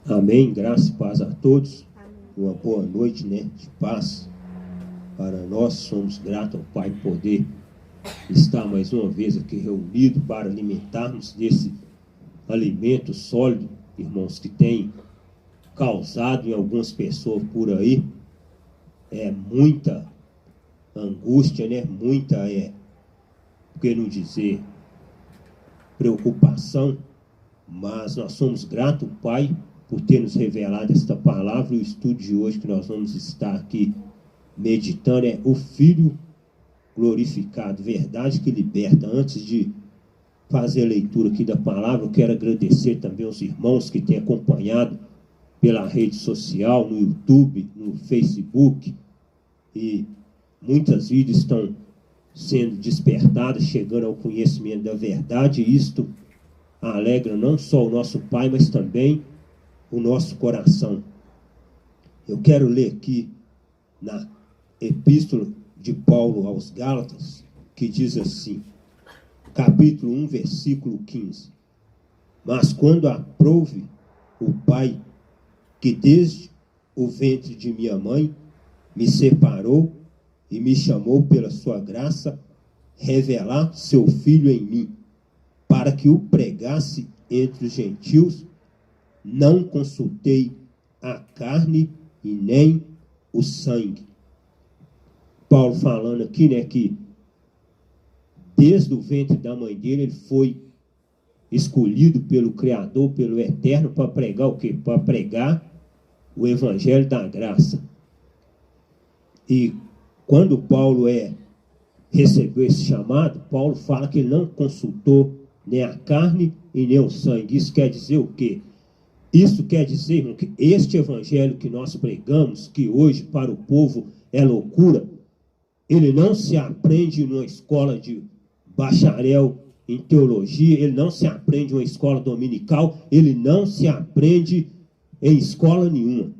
Amém, graça e paz a todos. Amém. Uma boa noite, de paz para nós. Somos gratos ao Pai poder estar mais uma vez aqui reunido para alimentarmos desse alimento sólido, irmãos, que tem causado em algumas pessoas por aí muita angústia, muita, por que não dizer, preocupação. Mas nós somos gratos, Pai, por ter nos revelado esta palavra. E o estudo de hoje que nós vamos estar aqui meditando é o Filho glorificado, verdade que liberta. Antes de fazer a leitura aqui da palavra, eu quero agradecer também aos irmãos que têm acompanhado pela rede social, no YouTube, no Facebook, e muitas vidas estão sendo despertadas, chegando ao conhecimento da verdade, e isto alegra não só o nosso Pai, mas também o nosso coração. Eu quero ler aqui na Epístola de Paulo aos Gálatas, que diz assim, capítulo 1, versículo 15. Mas quando aprouve o Pai, que desde o ventre de minha mãe me separou e me chamou pela sua graça, revelar seu Filho em mim, para que o pregasse entre os gentios, não consultei a carne e nem o sangue. Paulo falando aqui, que desde o ventre da mãe dele, ele foi escolhido pelo Criador, pelo Eterno, para pregar o quê? Para pregar o Evangelho da graça. E quando Paulo recebeu esse chamado, Paulo fala que ele não consultou nem a carne e nem o sangue. Isso quer dizer o quê? Isso quer dizer, irmão, que este evangelho que nós pregamos, que hoje para o povo é loucura, ele não se aprende numa escola de bacharel em teologia, ele não se aprende em uma escola dominical, ele não se aprende em escola nenhuma.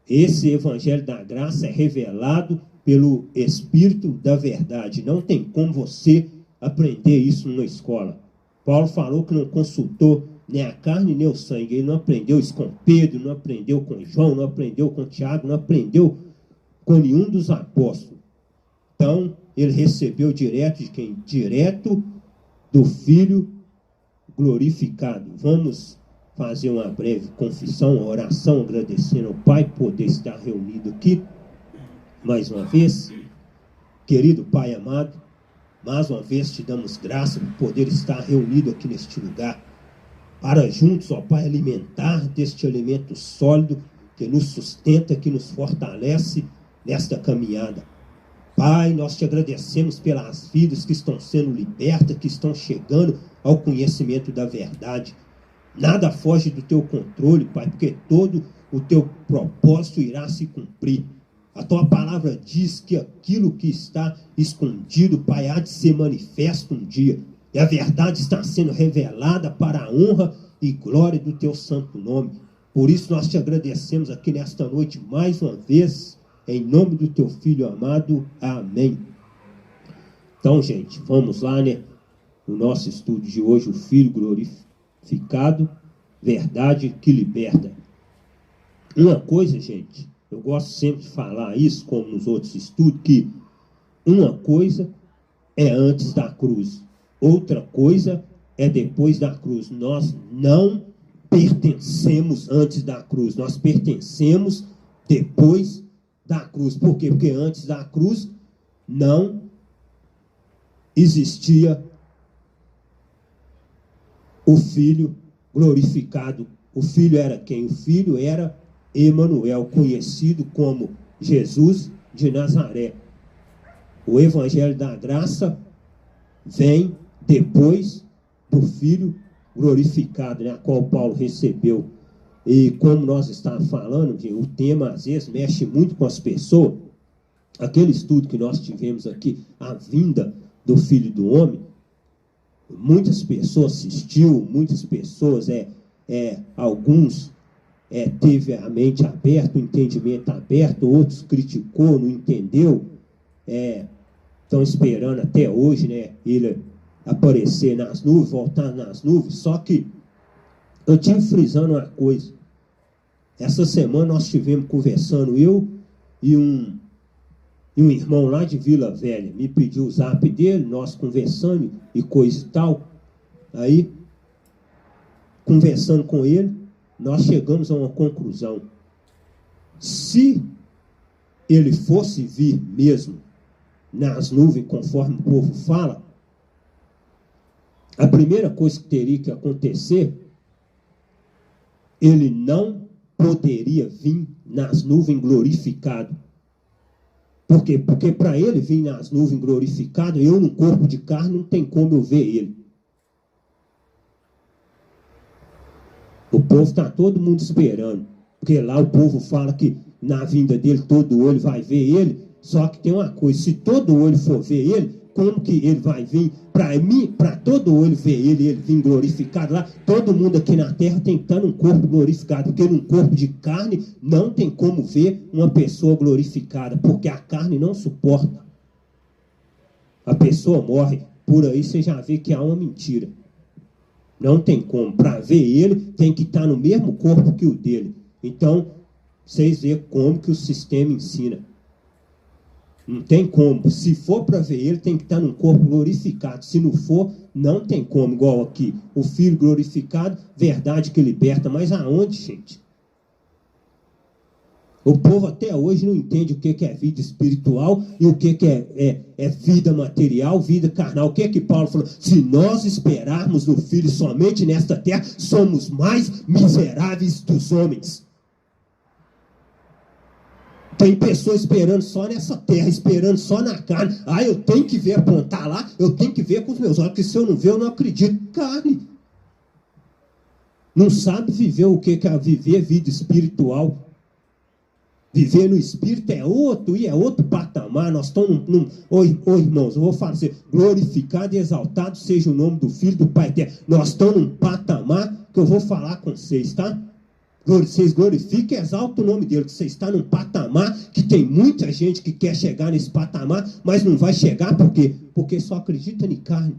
Esse evangelho da graça é revelado pelo Espírito da verdade. Não tem como você aprender isso numa escola. Paulo falou que não consultou nem a carne nem o sangue. Ele não aprendeu isso com Pedro, não aprendeu com João, não aprendeu com Tiago, não aprendeu com nenhum dos apóstolos. Então, ele recebeu direto de quem? Direto do Filho glorificado. Vamos fazer uma breve confissão, uma oração, agradecendo ao Pai por poder estar reunido aqui mais uma vez. Querido Pai amado, mais uma vez te damos graça por poder estar reunido aqui neste lugar, para juntos, ó Pai, alimentar deste alimento sólido que nos sustenta, que nos fortalece nesta caminhada. Pai, nós te agradecemos pelas vidas que estão sendo libertas, que estão chegando ao conhecimento da verdade. Nada foge do teu controle, Pai, porque todo o teu propósito irá se cumprir. A tua palavra diz que aquilo que está escondido, Pai, há de ser manifesto um dia. E a verdade está sendo revelada para a honra e glória do teu santo nome. Por isso nós te agradecemos aqui nesta noite mais uma vez, em nome do teu Filho amado. Amém. Então, gente, vamos lá, no nosso estudo de hoje, o Filho glorificado, verdade que liberta. Uma coisa, gente, eu gosto sempre de falar isso, como nos outros estudos, que uma coisa é antes da cruz, outra coisa é depois da cruz. Nós não pertencemos antes da cruz, nós pertencemos depois da cruz. Por quê? Porque antes da cruz não existia o Filho glorificado. O Filho era quem? O Filho era Emanuel, conhecido como Jesus de Nazaré. O Evangelho da Graça vem depois do Filho glorificado, a qual Paulo recebeu. E como nós estávamos falando, o tema às vezes mexe muito com as pessoas. Aquele estudo que nós tivemos aqui, a vinda do Filho do Homem, muitas pessoas assistiu, muitas pessoas, alguns teve a mente aberta, o entendimento aberto, outros criticou, não entendeu, estão esperando até hoje, ele aparecer nas nuvens, voltar nas nuvens. Só que eu tive frisando uma coisa, Essa semana nós estivemos conversando, eu e um irmão lá de Vila Velha. Me pediu o zap dele, nós conversando e coisa e tal. Aí, conversando com ele, nós chegamos a uma conclusão. Se ele fosse vir mesmo nas nuvens, conforme o povo fala, a primeira coisa que teria que acontecer, ele não poderia vir nas nuvens glorificado. Por quê? Porque para ele vir nas nuvens glorificado, eu num corpo de carne não tem como eu ver ele. O povo está todo mundo esperando. Porque lá o povo fala que na vinda dele todo olho vai ver ele. Só que tem uma coisa, se todo olho for ver ele, como que ele vai vir? Para mim, para todo olho ver ele vir glorificado lá, todo mundo aqui na terra tem que estar num corpo glorificado, porque num corpo de carne não tem como ver uma pessoa glorificada, porque a carne não suporta. A pessoa morre, por aí você já vê que há uma mentira. Não tem como. Para ver ele, tem que estar no mesmo corpo que o dele. Então, vocês veem como que o sistema ensina. Não tem como. Se for para ver ele, tem que estar num corpo glorificado. Se não for, não tem como. Igual aqui, o Filho glorificado, verdade que liberta. Mas aonde, gente? O povo até hoje não entende o que é vida espiritual e o que é vida material, vida carnal. O que Paulo falou? Se nós esperarmos no Filho somente nesta terra, somos mais miseráveis dos homens. Tem pessoas esperando só nessa terra, esperando só na carne. Ah, eu tenho que ver apontar lá, eu tenho que ver com os meus olhos, porque se eu não ver, eu não acredito. Carne. Não sabe viver o que é viver vida espiritual. Viver no Espírito é outro patamar. Nós estamos irmãos, eu vou fazer, glorificado e exaltado seja o nome do Filho do Pai eterno. Nós estamos num patamar que eu vou falar com vocês, tá? Vocês glorificam e exaltam o nome dele, que você está num patamar que tem muita gente que quer chegar nesse patamar, mas não vai chegar, por quê? Porque só acredita em carne.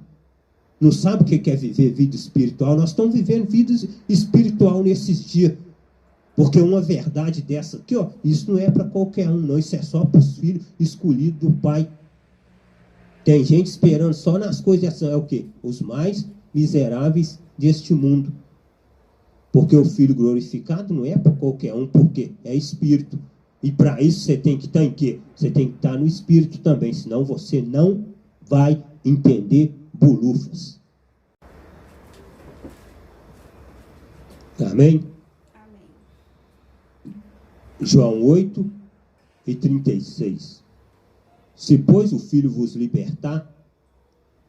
Não sabe o que é viver vida espiritual. Nós estamos vivendo vida espiritual nesses dias. Porque uma verdade dessa aqui, ó, isso não é para qualquer um, não. Isso é só para os filhos escolhidos do Pai. Tem gente esperando só nas coisas dessas. É o quê? Os mais miseráveis deste mundo. Porque o Filho glorificado não é para qualquer um, porque é Espírito. E para isso você tem que estar em quê? Você tem que estar no Espírito também, senão você não vai entender bolufas. Amém? João 8 e 36. Se, pois, o Filho vos libertar,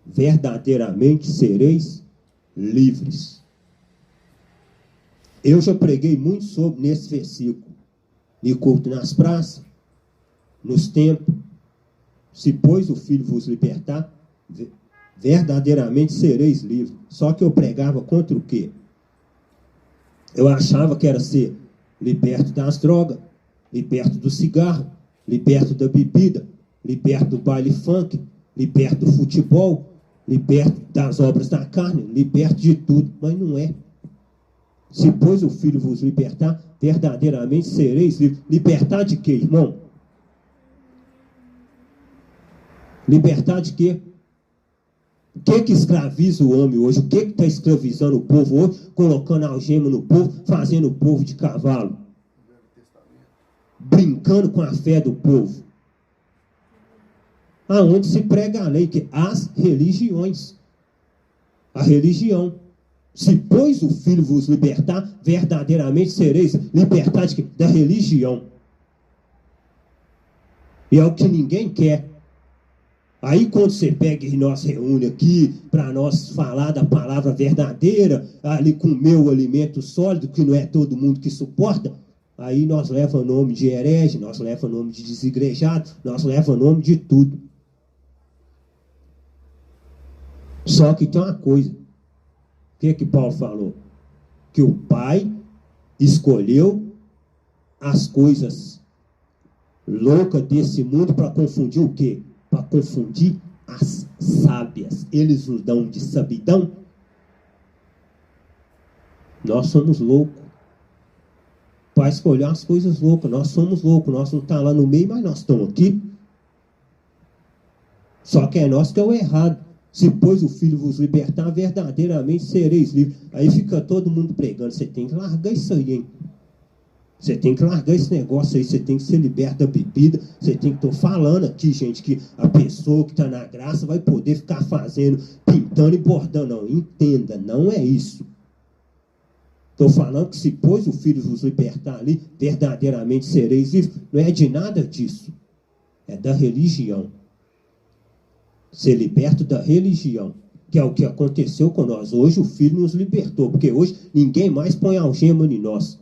verdadeiramente sereis livres. Eu já preguei muito sobre nesse versículo. E culto nas praças, nos templos. Se, pois, o Filho vos libertar, verdadeiramente sereis livres. Só que eu pregava contra o quê? Eu achava que era ser liberto das drogas, liberto do cigarro, liberto da bebida, liberto do baile funk, liberto do futebol, liberto das obras da carne, liberto de tudo, mas não é. Se, pois, o Filho vos libertar, verdadeiramente sereis livres. Libertar de quê, irmão? Libertar de quê? O que escraviza o homem hoje? O que está escravizando o povo hoje? Colocando algema no povo, fazendo o povo de cavalo. Brincando com a fé do povo. Aonde se prega a lei, que as religiões. A religião. Se, pois, o Filho vos libertar, verdadeiramente sereis libertados da religião. E é o que ninguém quer. Aí quando você pega e nós reúne aqui para nós falar da palavra verdadeira, ali comer o alimento sólido, que não é todo mundo que suporta, aí nós leva o nome de herege, nós leva o nome de desigrejado, nós leva o nome de tudo. Só que tem uma coisa. O que Paulo falou? Que o Pai escolheu as coisas loucas desse mundo para confundir o quê? Para confundir as sábias. Eles nos dão de sabidão. Nós somos loucos. para escolher as coisas loucas. Nós somos loucos, nós não estamos lá no meio, mas nós estamos aqui. Só que é nós que é o errado. Se pois o Filho vos libertar, verdadeiramente sereis livres. Aí fica todo mundo pregando. Você tem que largar isso aí, hein? Você tem que largar esse negócio aí. Você tem que ser liberto da bebida. Você tem que estar falando aqui, gente, que a pessoa que está na graça vai poder ficar fazendo, pintando e bordando. Não, entenda, não é isso. Estou falando que se pois o Filho vos libertar ali, verdadeiramente sereis livres. Não é de nada disso. É da religião. Ser liberto da religião, que é o que aconteceu com nós. Hoje o Filho nos libertou, porque hoje ninguém mais põe algema em nós.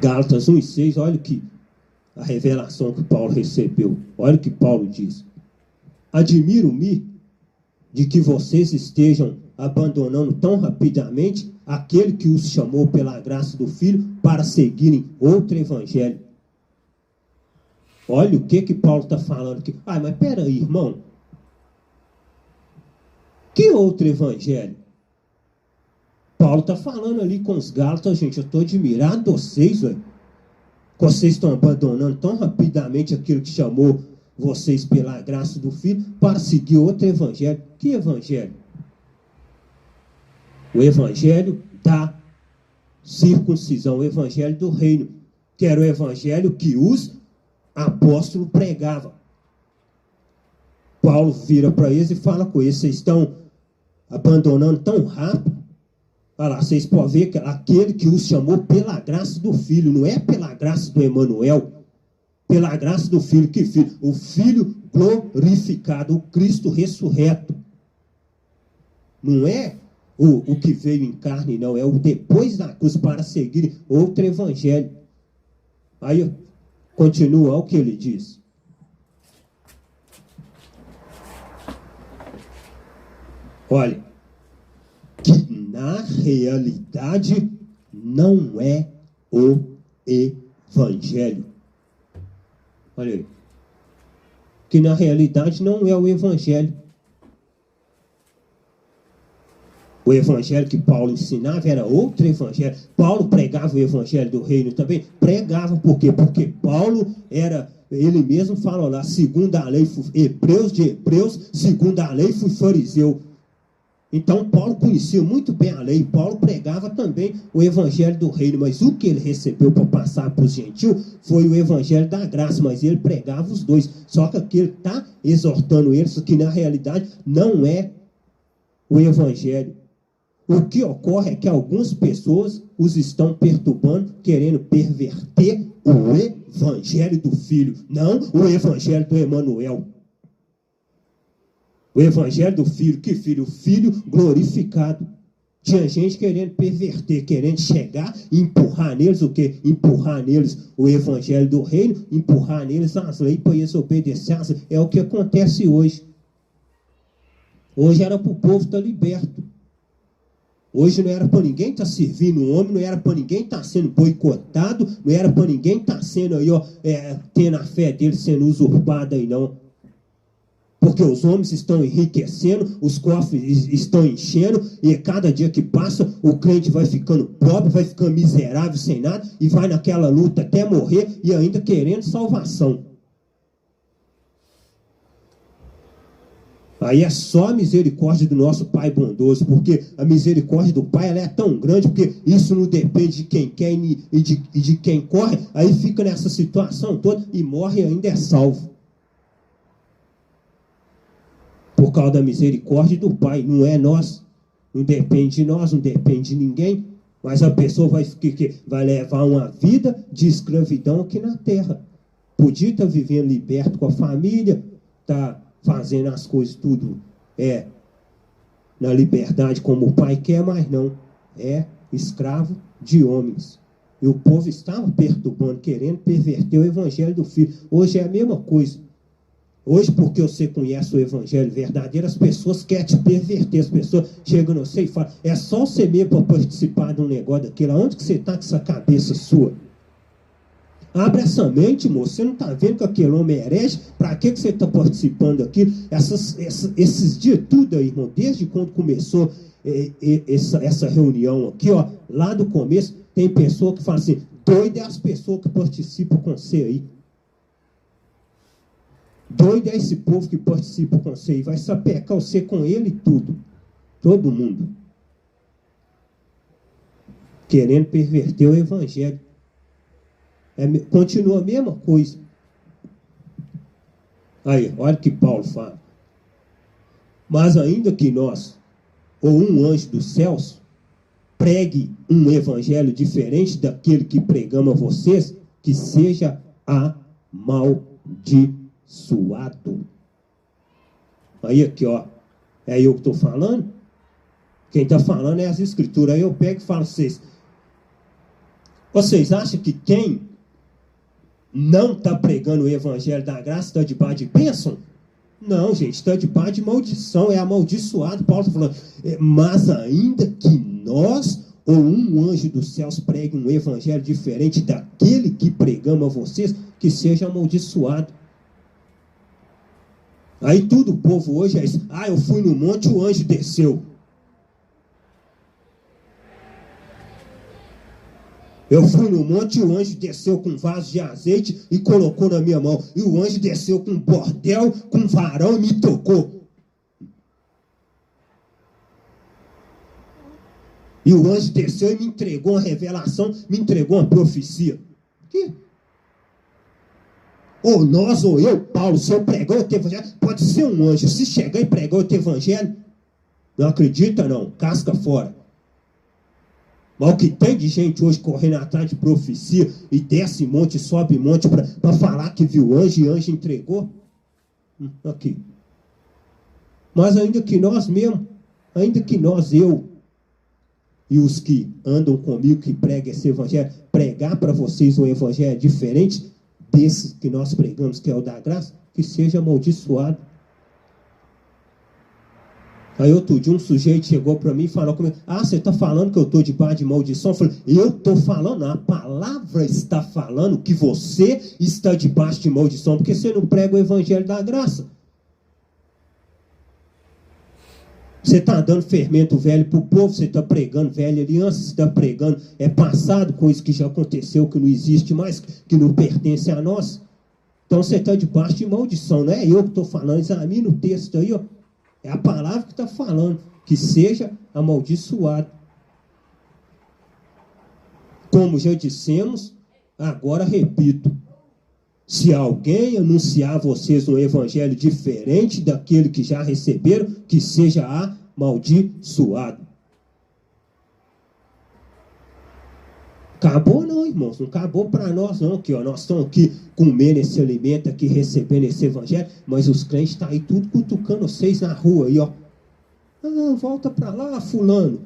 Gálatas 1:6, olha que a revelação que Paulo recebeu. Olha o que Paulo diz. Admiro-me de que vocês estejam abandonando tão rapidamente aquele que os chamou pela graça do Filho para seguirem outro evangelho. Olha o que Paulo está falando aqui. Ah, mas peraí, irmão. Que outro evangelho? Paulo está falando ali com os Gálatas, gente. Eu estou admirado de vocês, velho. Vocês estão abandonando tão rapidamente aquilo que chamou vocês pela graça do Filho para seguir outro evangelho. Que evangelho? O evangelho da circuncisão, o evangelho do reino, que era o evangelho que os apóstolo pregava. Paulo vira para eles e fala com eles: vocês estão abandonando tão rápido. Olha lá, vocês podem ver que aquele que os chamou pela graça do Filho, não é pela graça do Emanuel, pela graça do Filho. Que Filho? O Filho glorificado, o Cristo ressurreto. Não é o que veio em carne, não, é o depois da cruz, para seguir outro evangelho. Aí continua o que ele diz. Olha, que na realidade não é o evangelho. Olha aí. Que na realidade não é o evangelho. O evangelho que Paulo ensinava era outro evangelho. Paulo pregava o evangelho do reino também. Pregava por quê? Porque Paulo era, ele mesmo fala lá, segundo a lei, Hebreus de Hebreus, segundo a lei fui fariseu. Então Paulo conhecia muito bem a lei. Paulo pregava também o evangelho do reino. Mas o que ele recebeu para passar para os gentios foi o evangelho da graça. Mas ele pregava os dois. Só que aqui ele está exortando eles que na realidade não é o evangelho. O que ocorre é que algumas pessoas os estão perturbando, querendo perverter o evangelho do Filho, não o evangelho do Emanuel. O evangelho do Filho, que Filho? O Filho glorificado. Tinha gente querendo perverter, querendo chegar e empurrar neles o quê? Empurrar neles o evangelho do reino, empurrar neles as leis para eles obedecer. É o que acontece hoje. Hoje era para o povo estar liberto. Hoje não era para ninguém estar servindo o homem, não era para ninguém estar sendo boicotado, não era para ninguém estar sendo aí, tendo a fé dele sendo usurpada aí, não. Porque os homens estão enriquecendo, os cofres estão enchendo, e cada dia que passa, o crente vai ficando pobre, vai ficando miserável, sem nada, e vai naquela luta até morrer, e ainda querendo salvação. Aí é só a misericórdia do nosso Pai bondoso, porque a misericórdia do Pai ela é tão grande, porque isso não depende de quem quer e de quem corre, aí fica nessa situação toda e morre e ainda é salvo. Por causa da misericórdia do Pai, não é nós, não depende de nós, não depende de ninguém, mas a pessoa vai levar uma vida de escravidão aqui na terra. Podia estar vivendo liberto com a família, tá fazendo as coisas tudo na liberdade como o Pai quer, mas não, é escravo de homens. E o povo estava perturbando, querendo perverter o evangelho do Filho. Hoje é a mesma coisa. Hoje, porque você conhece o evangelho verdadeiro, as pessoas querem te perverter. As pessoas chegam no você e falam: é só você mesmo para participar de um negócio daquele. Onde que você está com essa cabeça sua? Abre essa mente, moço. Você não está vendo que aquele homem é herege? Para que você está participando daquilo? Esses dias tudo aí, irmão, desde quando começou essa reunião aqui, ó, lá do começo, tem pessoa que fala assim, doido é as pessoas que participam com você aí. Doido é esse povo que participa com você aí. Vai sapecar você com ele e tudo. Todo mundo. Querendo perverter o evangelho. Continua a mesma coisa. Aí, olha o que Paulo fala. Mas ainda que nós, ou um anjo dos céus, pregue um evangelho diferente daquele que pregamos a vocês, que seja amaldiçoado. Aí aqui, ó. É eu que estou falando? Quem está falando é as escrituras. Aí eu pego e falo a vocês acham que quem não está pregando o evangelho da graça está debaixo de bênção? Não, gente, está debaixo de maldição, é amaldiçoado. Paulo está falando, mas ainda que nós ou um anjo dos céus pregue um evangelho diferente daquele que pregamos a vocês, que seja amaldiçoado. Aí tudo o povo hoje é isso. Eu fui no monte, o anjo desceu. Eu fui no monte e o anjo desceu com um vaso de azeite e colocou na minha mão. E o anjo desceu com um bordel, com um varão e me tocou. E o anjo desceu e me entregou uma revelação, me entregou uma profecia. Que? Ou nós, ou eu, Paulo, se eu pregar o teu evangelho, pode ser um anjo. Se chegar e pregar o teu evangelho, não acredita não, casca fora. Mas o que tem de gente hoje correndo atrás de profecia e desce monte, sobe monte para falar que viu anjo e anjo entregou? Aqui. Mas ainda que nós mesmo, ainda que nós, eu e os que andam comigo, que pregam esse evangelho, pregar para vocês um evangelho diferente desse que nós pregamos, que é o da graça, que seja amaldiçoado. Aí outro dia um sujeito chegou para mim e falou comigo, você está falando que eu estou debaixo de maldição? Eu falei, eu estou falando, a palavra está falando que você está debaixo de maldição, porque você não prega o evangelho da graça. Você está dando fermento velho para o povo, você está pregando velha aliança, você está pregando passado, coisa que já aconteceu, que não existe mais, que não pertence a nós. Então você está debaixo de maldição, não é eu que estou falando, examina o texto aí, ó. É a palavra que está falando, que seja amaldiçoado. Como já dissemos, agora repito. Se alguém anunciar a vocês um evangelho diferente daquele que já receberam, que seja amaldiçoado. Acabou não, irmãos, não acabou para nós não, que ó, nós estamos aqui comendo esse alimento, aqui recebendo esse evangelho, mas os crentes estão aí tudo cutucando vocês na rua aí, ó. Volta para lá, fulano.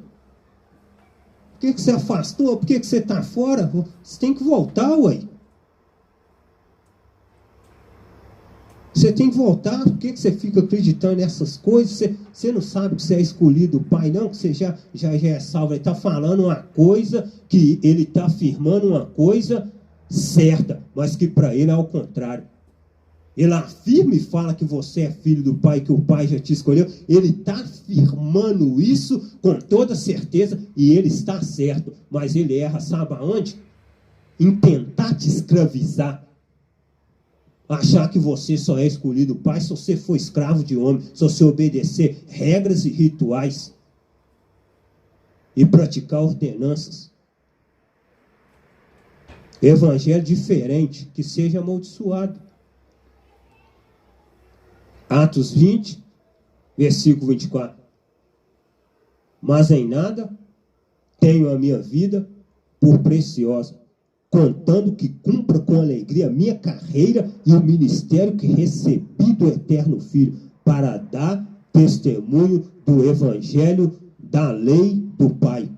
Por que você afastou? Por que você está fora? Você tem que voltar, ué. Você tem que voltar, por que você fica acreditando nessas coisas? Você não sabe que você é escolhido do Pai, não? Que você já é salvo. Ele está falando uma coisa, que ele está afirmando uma coisa certa, mas que para ele é ao contrário. Ele afirma e fala que você é filho do Pai, que o Pai já te escolheu. Ele está afirmando isso com toda certeza e ele está certo. Mas ele erra, sabe aonde? Em tentar te escravizar. Achar que você só é escolhido do Pai se você for escravo de homem, se você obedecer regras e rituais e praticar ordenanças. Evangelho diferente, que seja amaldiçoado. Atos 20, versículo 24. Mas em nada tenho a minha vida por preciosa, contando que cumpra com alegria a minha carreira e o ministério que recebi do Eterno Filho, para dar testemunho do Evangelho da lei do Pai.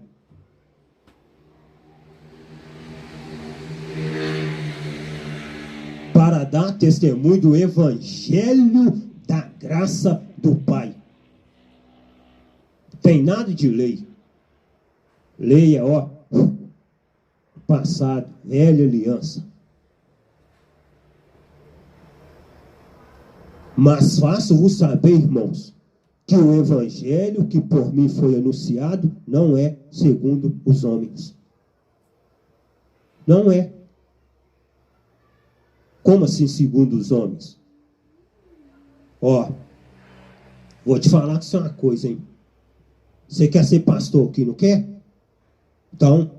Para dar testemunho do Evangelho da graça do Pai. Tem nada de lei. Lei é, passado, velha aliança. Mas faço-vos saber, irmãos, que o evangelho que por mim foi anunciado não é segundo os homens. Não é. Como assim segundo os homens? Ó, vou te falar que isso é uma coisa, hein? Você quer ser pastor aqui, não quer? Então,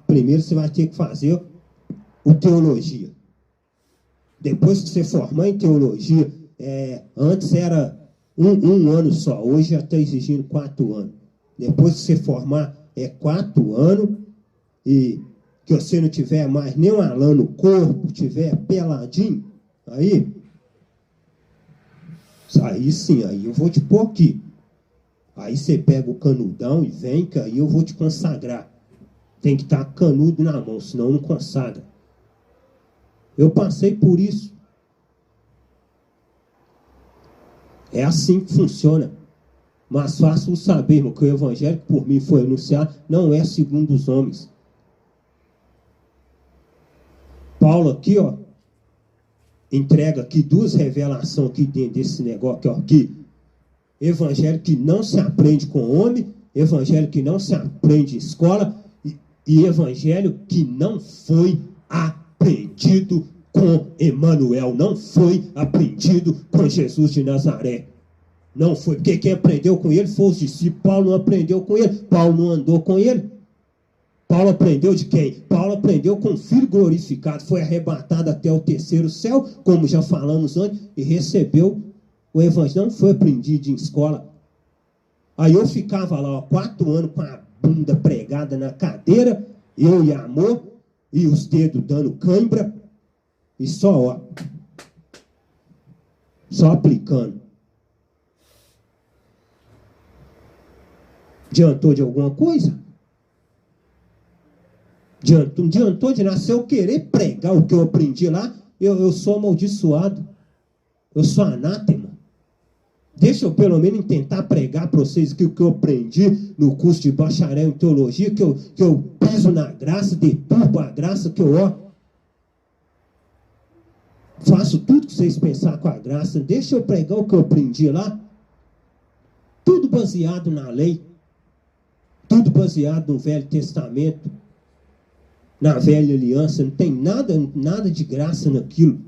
primeiro você vai ter que fazer o teologia. Depois que você formar em teologia, antes era um ano só, hoje já está exigindo 4 anos. Depois que você formar, 4 anos, e que você não tiver mais nem uma lã no corpo, tiver peladinho, aí sim, aí eu vou te pôr aqui. Aí você pega o canudão e vem, que aí eu vou te consagrar. Tem que estar canudo na mão, senão não consagra. Eu passei por isso. É assim que funciona. Mas faço saber, irmão, que o evangelho que por mim foi anunciado não é segundo os homens. Paulo aqui, ó, entrega aqui 2 revelações aqui dentro desse negócio aqui. Evangelho que não se aprende com homem, evangelho que não se aprende em escola, e evangelho que não foi aprendido com Emanuel, não foi aprendido com Jesus de Nazaré. Não foi, porque quem aprendeu com ele foi os discípulos. Paulo não aprendeu com ele, Paulo não andou com ele. Paulo aprendeu de quem? Paulo aprendeu com o Filho glorificado, foi arrebatado até o 3º céu, como já falamos antes, e recebeu o evangelho. Não foi aprendido em escola. Aí eu ficava lá, ó, 4 anos com a bunda pregada na cadeira, eu e amor, e os dedos dando cãibra, e só aplicando. Adiantou de alguma coisa? Não adiantou de nada. Se eu querer pregar o que eu aprendi lá, eu sou amaldiçoado. Eu sou anátema. Deixa eu pelo menos tentar pregar para vocês aqui o que eu aprendi no curso de bacharel em teologia, que eu piso na graça, deturbo a graça, que eu faço tudo que vocês pensarem com a graça. Deixa eu pregar o que eu aprendi lá. Tudo baseado na lei. Tudo baseado no Velho Testamento. Na Velha Aliança. Não tem nada de graça naquilo.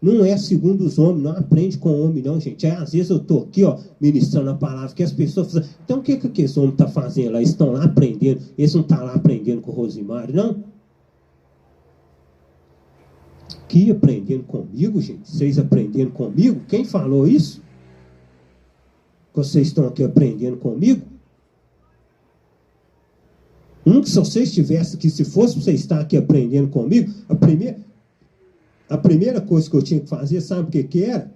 Não é segundo os homens. Não aprende com o homem, não, gente. Às vezes eu estou aqui, ó, ministrando a palavra, que as pessoas falam, então o que esse homem está fazendo lá? Eles estão lá aprendendo. Eles não estão lá aprendendo com o Rosimário, não? Aqui aprendendo comigo, gente. Vocês aprendendo comigo? Quem falou isso? Que vocês estão aqui aprendendo comigo? Se vocês tivessem aqui, se fosse para vocês estar aqui aprendendo comigo, a primeira coisa que eu tinha que fazer, sabe o que era?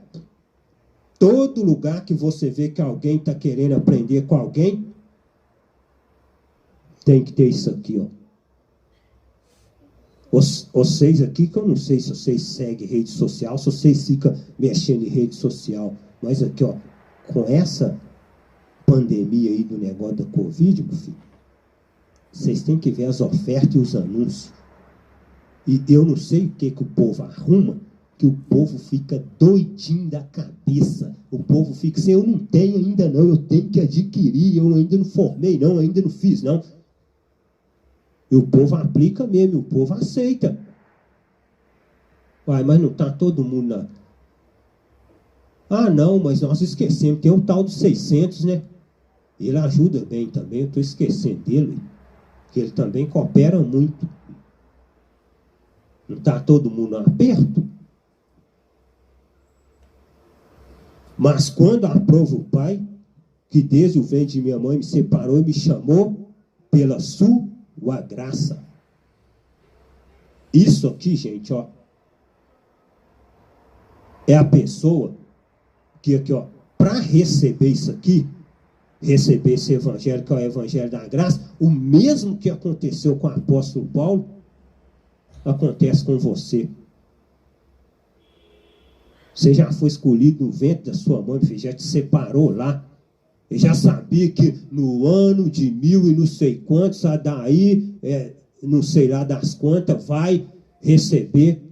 Todo lugar que você vê que alguém está querendo aprender com alguém, tem que ter isso aqui, ó. Vocês aqui, que eu não sei se vocês seguem rede social, se vocês ficam mexendo em rede social, mas aqui, ó, com essa pandemia aí do negócio da Covid, meu filho, vocês têm que ver as ofertas e os anúncios. E eu não sei o que o povo arruma, que o povo fica doidinho da cabeça. O povo fica assim, eu não tenho ainda não, eu tenho que adquirir, eu ainda não formei não, ainda não fiz não. E o povo aplica mesmo, o povo aceita. Mas não está todo mundo lá. Ah não, mas nós esquecemos, tem o tal dos 600, né? Ele ajuda bem também, eu estou esquecendo dele, que ele também coopera muito. Não está todo mundo no aperto? Mas quando aprova o Pai, que desde o ventre de minha mãe me separou e me chamou pela sua graça. Isso aqui, gente, ó, é a pessoa que aqui, ó, para receber isso aqui, receber esse evangelho, que é o evangelho da graça, o mesmo que aconteceu com o apóstolo Paulo, acontece com você. Você já foi escolhido no ventre da sua mãe, filho, já te separou lá. Eu já sabia que no ano de 1000 e não sei quantos, daí, não sei lá das quantas, vai receber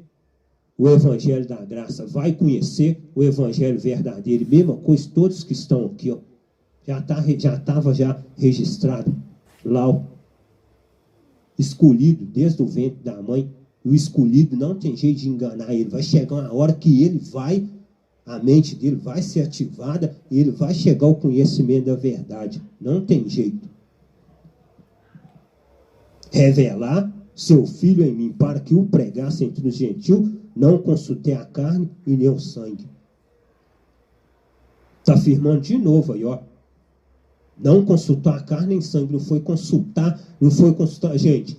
o evangelho da graça, vai conhecer o evangelho verdadeiro. Mesma coisa, todos que estão aqui, ó, já estava registrado lá, ó, escolhido desde o ventre da mãe. E o escolhido não tem jeito de enganar ele. Vai chegar uma hora que ele vai, a mente dele vai ser ativada e ele vai chegar ao conhecimento da verdade. Não tem jeito. Revelar seu filho em mim, para que o pregasse entre os gentios, não consultei a carne e nem o sangue. Está afirmando de novo aí, ó. Não consultar a carne nem sangue, não foi consultar. Gente,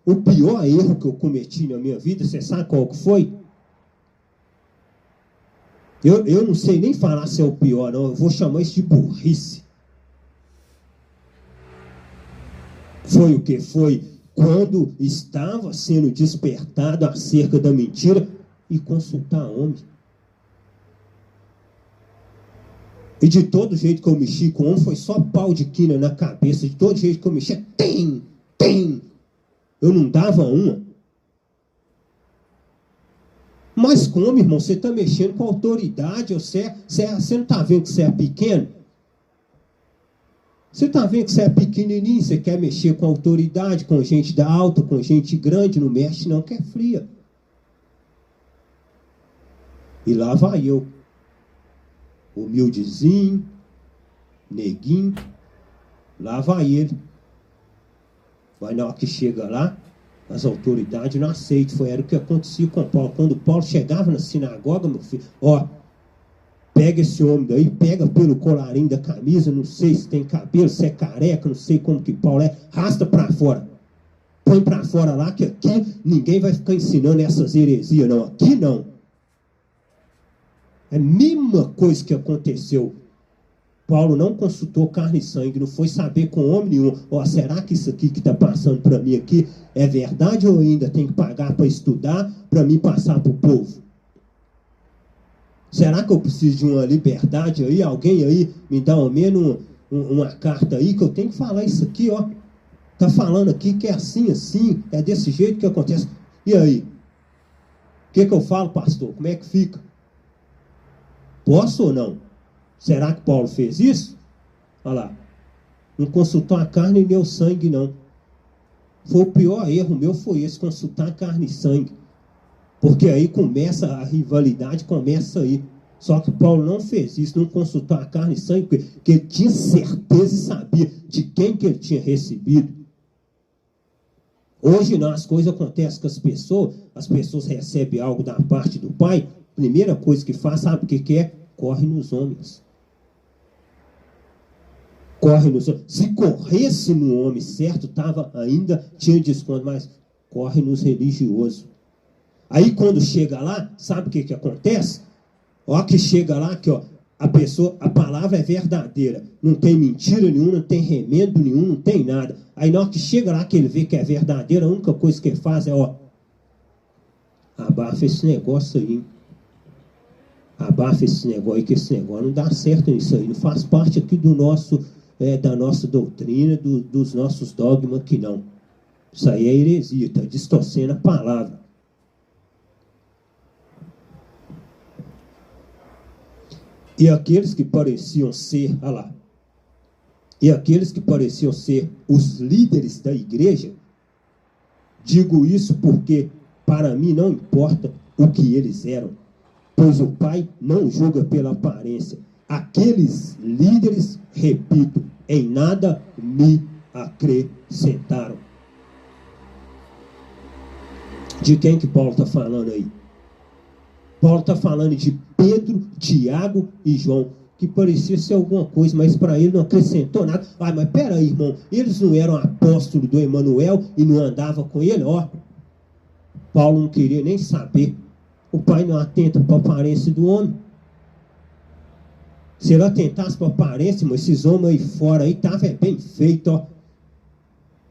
o pior erro que eu cometi na minha vida, você sabe qual que foi? Eu não sei nem falar se é o pior, não. Eu vou chamar isso de burrice. Foi o que foi? Quando estava sendo despertado acerca da mentira e consultar homem. E de todo jeito que eu mexi com homem, foi só pau de quina na cabeça. De todo jeito que eu mexia, tem. Eu não dava uma. Mas como, irmão, você está mexendo com autoridade, você não está vendo que você é pequeno? Você está vendo que você é pequenininho, você quer mexer com autoridade, com gente da alta, com gente grande, não mexe não, que é fria. E lá vai eu, humildezinho, neguinho, lá vai ele. Mas na hora que chega lá, as autoridades não aceitam. Era o que acontecia com Paulo. Quando Paulo chegava na sinagoga, meu filho, ó, pega esse homem daí, pega pelo colarinho da camisa, não sei se tem cabelo, se é careca, não sei como que Paulo é, arrasta para fora. Põe para fora lá, que aqui ninguém vai ficar ensinando essas heresias, não. Aqui não. É a mesma coisa que aconteceu. Paulo não consultou carne e sangue, não foi saber com homem nenhum. Ó, será que isso aqui que está passando para mim aqui é verdade ou ainda tem que pagar para estudar, para mim passar para o povo? Será que eu preciso de uma liberdade aí? Alguém aí me dá ao menos uma carta aí que eu tenho que falar isso aqui, ó. Tá falando aqui que é assim, é desse jeito que acontece. E aí? O que eu falo, pastor? Como é que fica? Posso ou não? Será que Paulo fez isso? Olha lá. Não consultou a carne e nem o sangue, não. Foi o pior erro meu, foi esse, consultar a carne e sangue. Porque aí começa a rivalidade, começa aí. Só que Paulo não fez isso, não consultou a carne e sangue, porque ele tinha certeza e sabia de quem que ele tinha recebido. Hoje não, as coisas acontecem com as pessoas recebem algo da parte do Pai, primeira coisa que faz, sabe o que é? Corre nos homens. Corre nos homens. Se corresse no homem certo, tinha desconto, mas corre nos religiosos. Aí quando chega lá, sabe o que acontece? Ó, que chega lá, que ó, a palavra é verdadeira, não tem mentira nenhuma, não tem remendo nenhum, não tem nada. Aí na hora que chega lá, que ele vê que é verdadeira, a única coisa que ele faz é, ó, abafa esse negócio aí, hein? Abafa esse negócio aí, que esse negócio não dá certo nisso aí, não faz parte aqui do nosso, da nossa doutrina, dos nossos dogmas aqui não. Isso aí é heresia, está distorcendo a palavra. E aqueles que pareciam ser, olha lá, e aqueles que pareciam ser os líderes da igreja, digo isso porque para mim não importa o que eles eram, pois o Pai não julga pela aparência. Aqueles líderes, repito, em nada me acrescentaram. De quem que Paulo está falando aí? Paulo está falando de Pedro, Tiago e João, que parecia ser alguma coisa, mas para ele não acrescentou nada. Ah, mas peraí, irmão, eles não eram apóstolos do Emanuel e não andavam com ele? Ó, Paulo não queria nem saber. O Pai não atenta para a aparência do homem. Se ele atentasse para a aparência, mas esses homens aí fora aí estavam bem feitos, ó.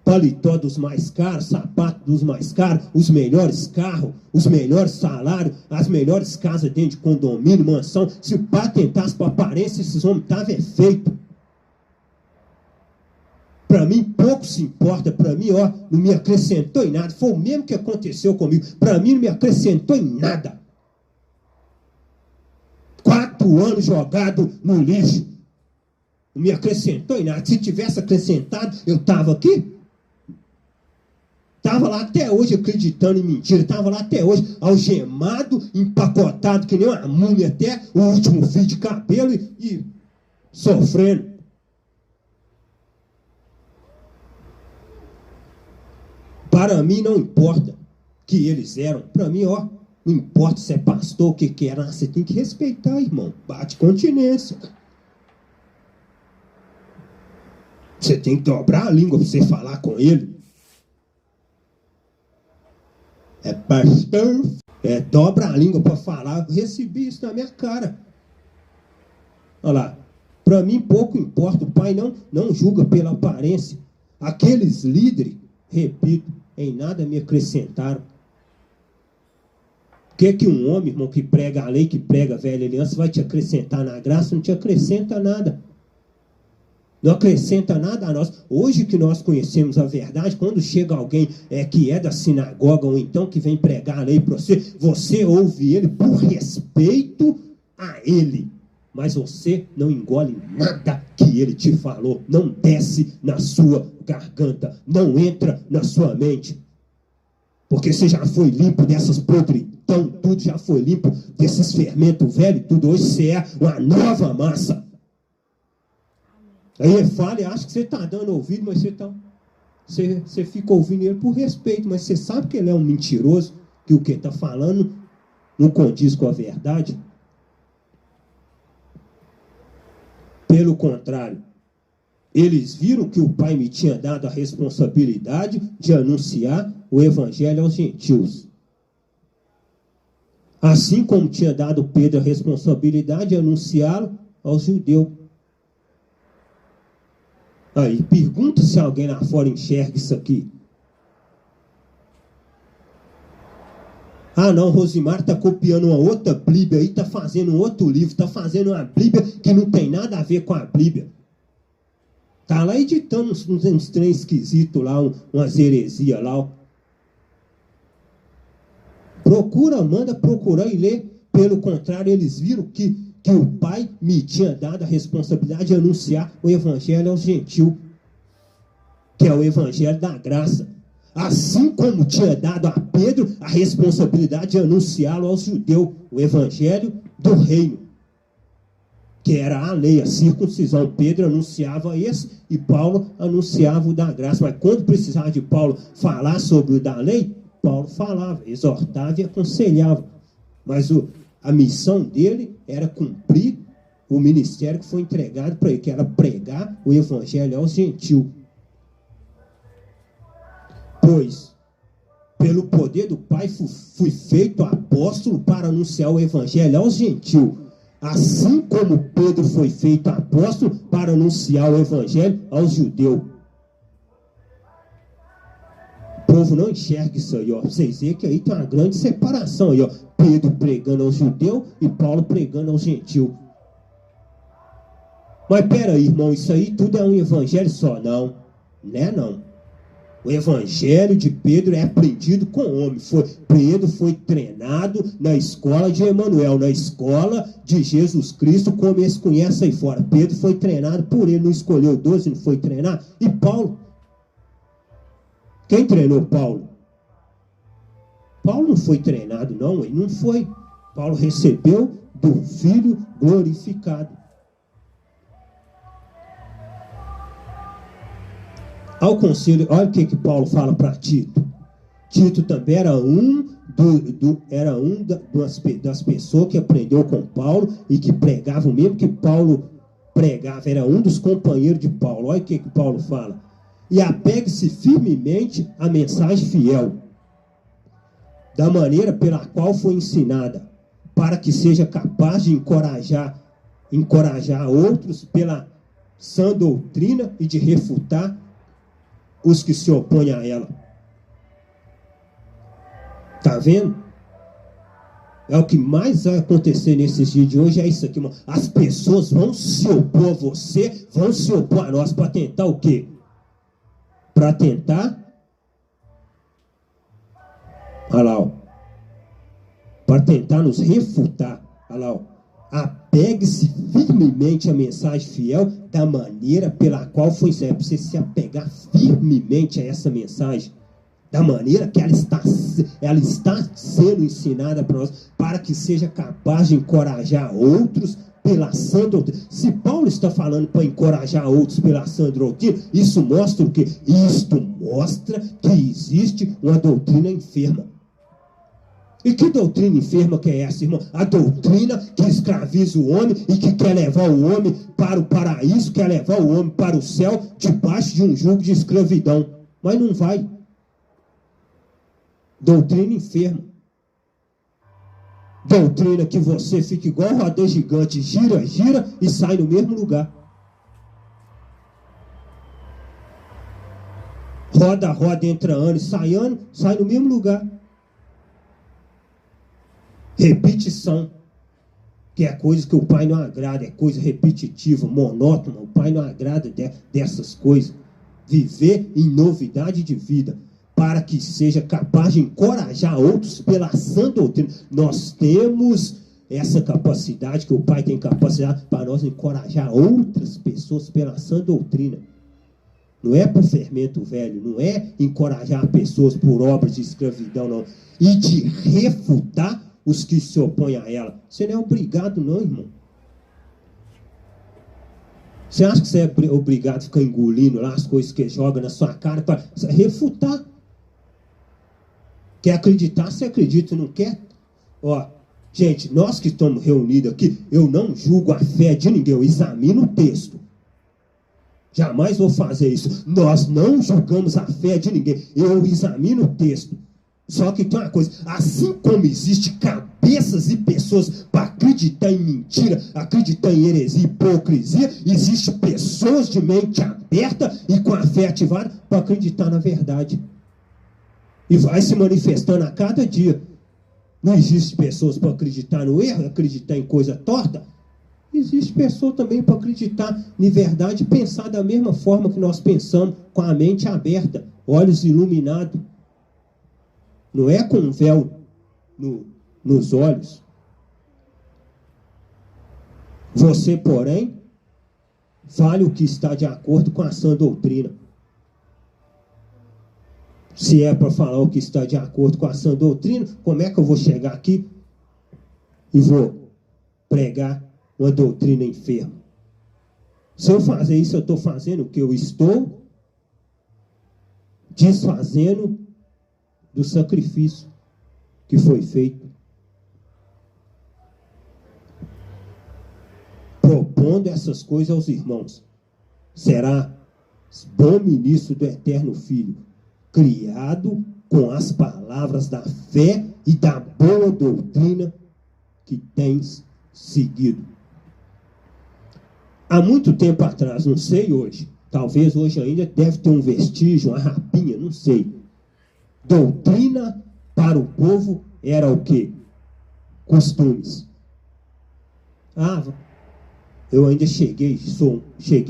Paletó dos mais caros, sapato dos mais caros, os melhores carros, os melhores salários, as melhores casas dentro de condomínio, mansão. Se o Pai tentasse para a aparência, esses homens estavam feitos. Para mim, pouco se importa. Para mim, ó, não me acrescentou em nada. Foi o mesmo que aconteceu comigo. Para mim, não me acrescentou em nada. 4 anos jogado no lixo. Não me acrescentou em nada. Se tivesse acrescentado, eu estava aqui. Estava lá até hoje acreditando em mentira. Estava lá até hoje algemado, empacotado, que nem uma múmia até o último fio de cabelo e sofrendo. Para mim não importa que eles eram. Para mim, ó, não importa se é pastor, o que era. Você tem que respeitar, irmão. Bate continência. Você tem que dobrar a língua para você falar com ele. É pastor, dobra a língua para falar. Eu recebi isso na minha cara. Olha lá. Para mim pouco importa. O Pai não julga pela aparência. Aqueles líderes, repito, em nada me acrescentaram. O que um homem, irmão, que prega a lei, que prega a velha aliança, vai te acrescentar na graça? Não te acrescenta nada. Não acrescenta nada a nós. Hoje que nós conhecemos a verdade, quando chega alguém que é da sinagoga, ou então que vem pregar a lei para você, você ouve ele por respeito a ele. Mas você não engole nada que ele te falou. Não desce na sua garganta. Não entra na sua mente. Porque você já foi limpo dessas podridão, tudo já foi limpo desses fermentos velhos, tudo. Hoje você é uma nova massa. Aí ele fala e acha que você está dando ouvido, mas você fica ouvindo ele por respeito, mas você sabe que ele é um mentiroso, que o que está falando não condiz com a verdade. Pelo contrário, eles viram que o Pai me tinha dado a responsabilidade de anunciar o Evangelho aos gentios. Assim como tinha dado Pedro a responsabilidade de anunciá-lo aos judeus. Aí, pergunta se alguém lá fora enxerga isso aqui. Ah, não, Rosimar está copiando uma outra Bíblia aí, está fazendo um outro livro, está fazendo uma Bíblia que não tem nada a ver com a Bíblia. Está lá editando uns trem esquisitos lá, umas heresias lá. Ó. Manda procurar e ler. Pelo contrário, eles viram que o Pai me tinha dado a responsabilidade de anunciar o Evangelho aos gentios, que é o Evangelho da graça. Assim como tinha dado a Pedro a responsabilidade de anunciá-lo aos judeus, o Evangelho do reino, que era a lei, a circuncisão. Pedro anunciava esse e Paulo anunciava o da graça. Mas quando precisava de Paulo falar sobre o da lei, Paulo falava, exortava e aconselhava. Mas a missão dele era cumprir o ministério que foi entregado para ele, que era pregar o Evangelho aos gentios. Pois, pelo poder do Pai, fui feito apóstolo para anunciar o Evangelho aos gentios. Assim como Pedro foi feito apóstolo para anunciar o Evangelho aos judeus. O povo não enxerga isso aí, ó. Vocês veem que aí tem uma grande separação aí, ó. Pedro pregando aos judeus e Paulo pregando aos gentios. Mas peraí, irmão, isso aí tudo é um evangelho só? Não, né não. O evangelho de Pedro é aprendido com homem. Pedro foi treinado na escola de Emanuel, na escola de Jesus Cristo, como eles conhecem aí fora. Pedro foi treinado por ele, não escolheu 12, não foi treinar. E Paulo? Quem treinou Paulo? Paulo não foi treinado, não, ele não foi. Paulo recebeu do Filho glorificado. Ao conselho, olha o que Paulo fala para Tito. Tito também era das pessoas que aprendeu com Paulo e que pregavam, mesmo que Paulo pregava, era um dos companheiros de Paulo. Olha o que Paulo fala. E apegue-se firmemente à mensagem fiel, da maneira pela qual foi ensinada, para que seja capaz de encorajar outros pela sã doutrina e de refutar os que se opõem a ela. Tá vendo? É o que mais vai acontecer nesses dias de hoje, é isso aqui, irmão. As pessoas vão se opor a você, vão se opor a nós para tentar o quê? para tentar, olha lá, ó, para tentar nos refutar. Olha lá, ó, apegue-se firmemente à mensagem fiel da maneira pela qual foi ensinada. É para você se apegar firmemente a essa mensagem, da maneira que ela está sendo ensinada para nós, para que seja capaz de encorajar outros pela sã doutrina. Se Paulo está falando para encorajar outros pela sã doutrina, isso mostra o quê? Isto mostra que existe uma doutrina enferma. E que doutrina enferma que é essa, irmão? A doutrina que escraviza o homem e que quer levar o homem para o paraíso, quer levar o homem para o céu, debaixo de um jugo de escravidão. Mas não vai. Doutrina enferma. Doutrina que você fica igual roda gigante, gira, gira e sai no mesmo lugar. Roda, roda, entra ano e sai ano, sai no mesmo lugar. Repetição, que é coisa que o Pai não agrada, é coisa repetitiva, monótona. O Pai não agrada dessas coisas. Viver em novidade de vida, para que seja capaz de encorajar outros pela sã doutrina. Nós temos essa capacidade, que o Pai tem capacidade para nós encorajar outras pessoas pela sã doutrina. Não é por fermento velho, não é encorajar pessoas por obras de escravidão, não. E de refutar os que se opõem a ela. Você não é obrigado, não, irmão. Você acha que você é obrigado a ficar engolindo lá as coisas que joga na sua cara para refutar? Quer acreditar, você acredita, não quer? Ó, gente, nós que estamos reunidos aqui, eu não julgo a fé de ninguém, eu examino o texto. Jamais vou fazer isso. Nós não julgamos a fé de ninguém, eu examino o texto. Só que tem uma coisa, assim como existe cabeças e pessoas para acreditar em mentira, acreditar em heresia e hipocrisia, existe pessoas de mente aberta e com a fé ativada para acreditar na verdade. E vai se manifestando a cada dia. Não existe pessoas para acreditar no erro, acreditar em coisa torta. Existe pessoa também para acreditar em verdade e pensar da mesma forma que nós pensamos, com a mente aberta, olhos iluminados. Não é com um véu nos olhos. Você, porém, fale o que está de acordo com a sã doutrina. Se é para falar o que está de acordo com a sã doutrina, como é que eu vou chegar aqui e vou pregar uma doutrina enferma? Se eu fazer isso, eu estou fazendo o que? Eu estou desfazendo do sacrifício que foi feito. Propondo essas coisas aos irmãos. Será bom ministro do eterno Filho, criado com as palavras da fé e da boa doutrina que tens seguido. Há muito tempo atrás, não sei hoje, talvez hoje ainda deve ter um vestígio, uma rapinha, não sei. Doutrina para o povo era o quê? Costumes. Eu ainda cheguei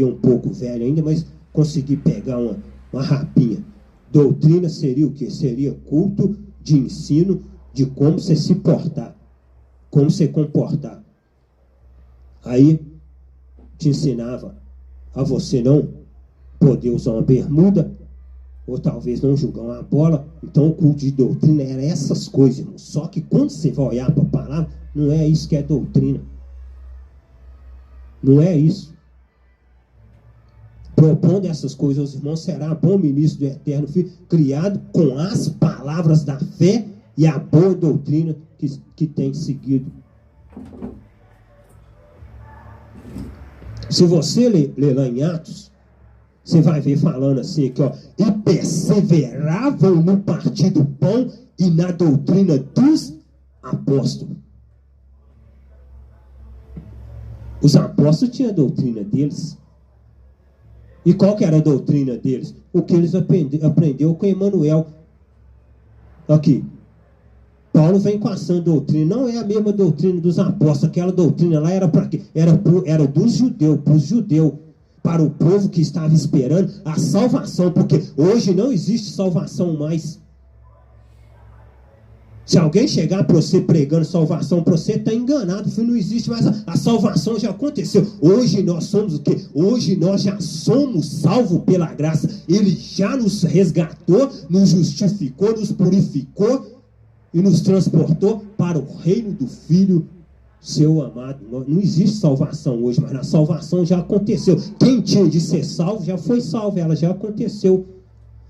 um pouco velho ainda, mas consegui pegar uma rapinha. Doutrina seria o quê? Seria culto de ensino de como você se portar, como você comportar. Aí te ensinava a você não poder usar uma bermuda, ou talvez não jogar uma bola. Então o culto de doutrina era essas coisas, irmão. Só que quando você vai olhar para a palavra, não é isso que é doutrina. Não é isso. Propondo essas coisas aos irmãos, será bom ministro do eterno Filho, criado com as palavras da fé e a boa doutrina que tem seguido. Se você ler lá em Atos, você vai ver falando assim aqui, ó, e perseveravam no partir do pão e na doutrina dos apóstolos. Os apóstolos tinham a doutrina deles. E qual que era a doutrina deles? O que eles aprendeu com Emmanuel. Aqui. Paulo vem com a sã doutrina. Não é a mesma doutrina dos apóstolos. Aquela doutrina lá era para quê? Era dos judeus, para os judeus. para o povo que estava esperando a salvação, porque hoje não existe salvação mais. Se alguém chegar para você pregando salvação para você, está enganado, filho, não existe mais, a salvação já aconteceu. Hoje nós somos o quê? Hoje nós já somos salvos pela graça. Ele já nos resgatou, nos justificou, nos purificou e nos transportou para o reino do Filho seu amado. Não existe salvação hoje, mas a salvação já aconteceu. Quem tinha de ser salvo já foi salvo, ela já aconteceu.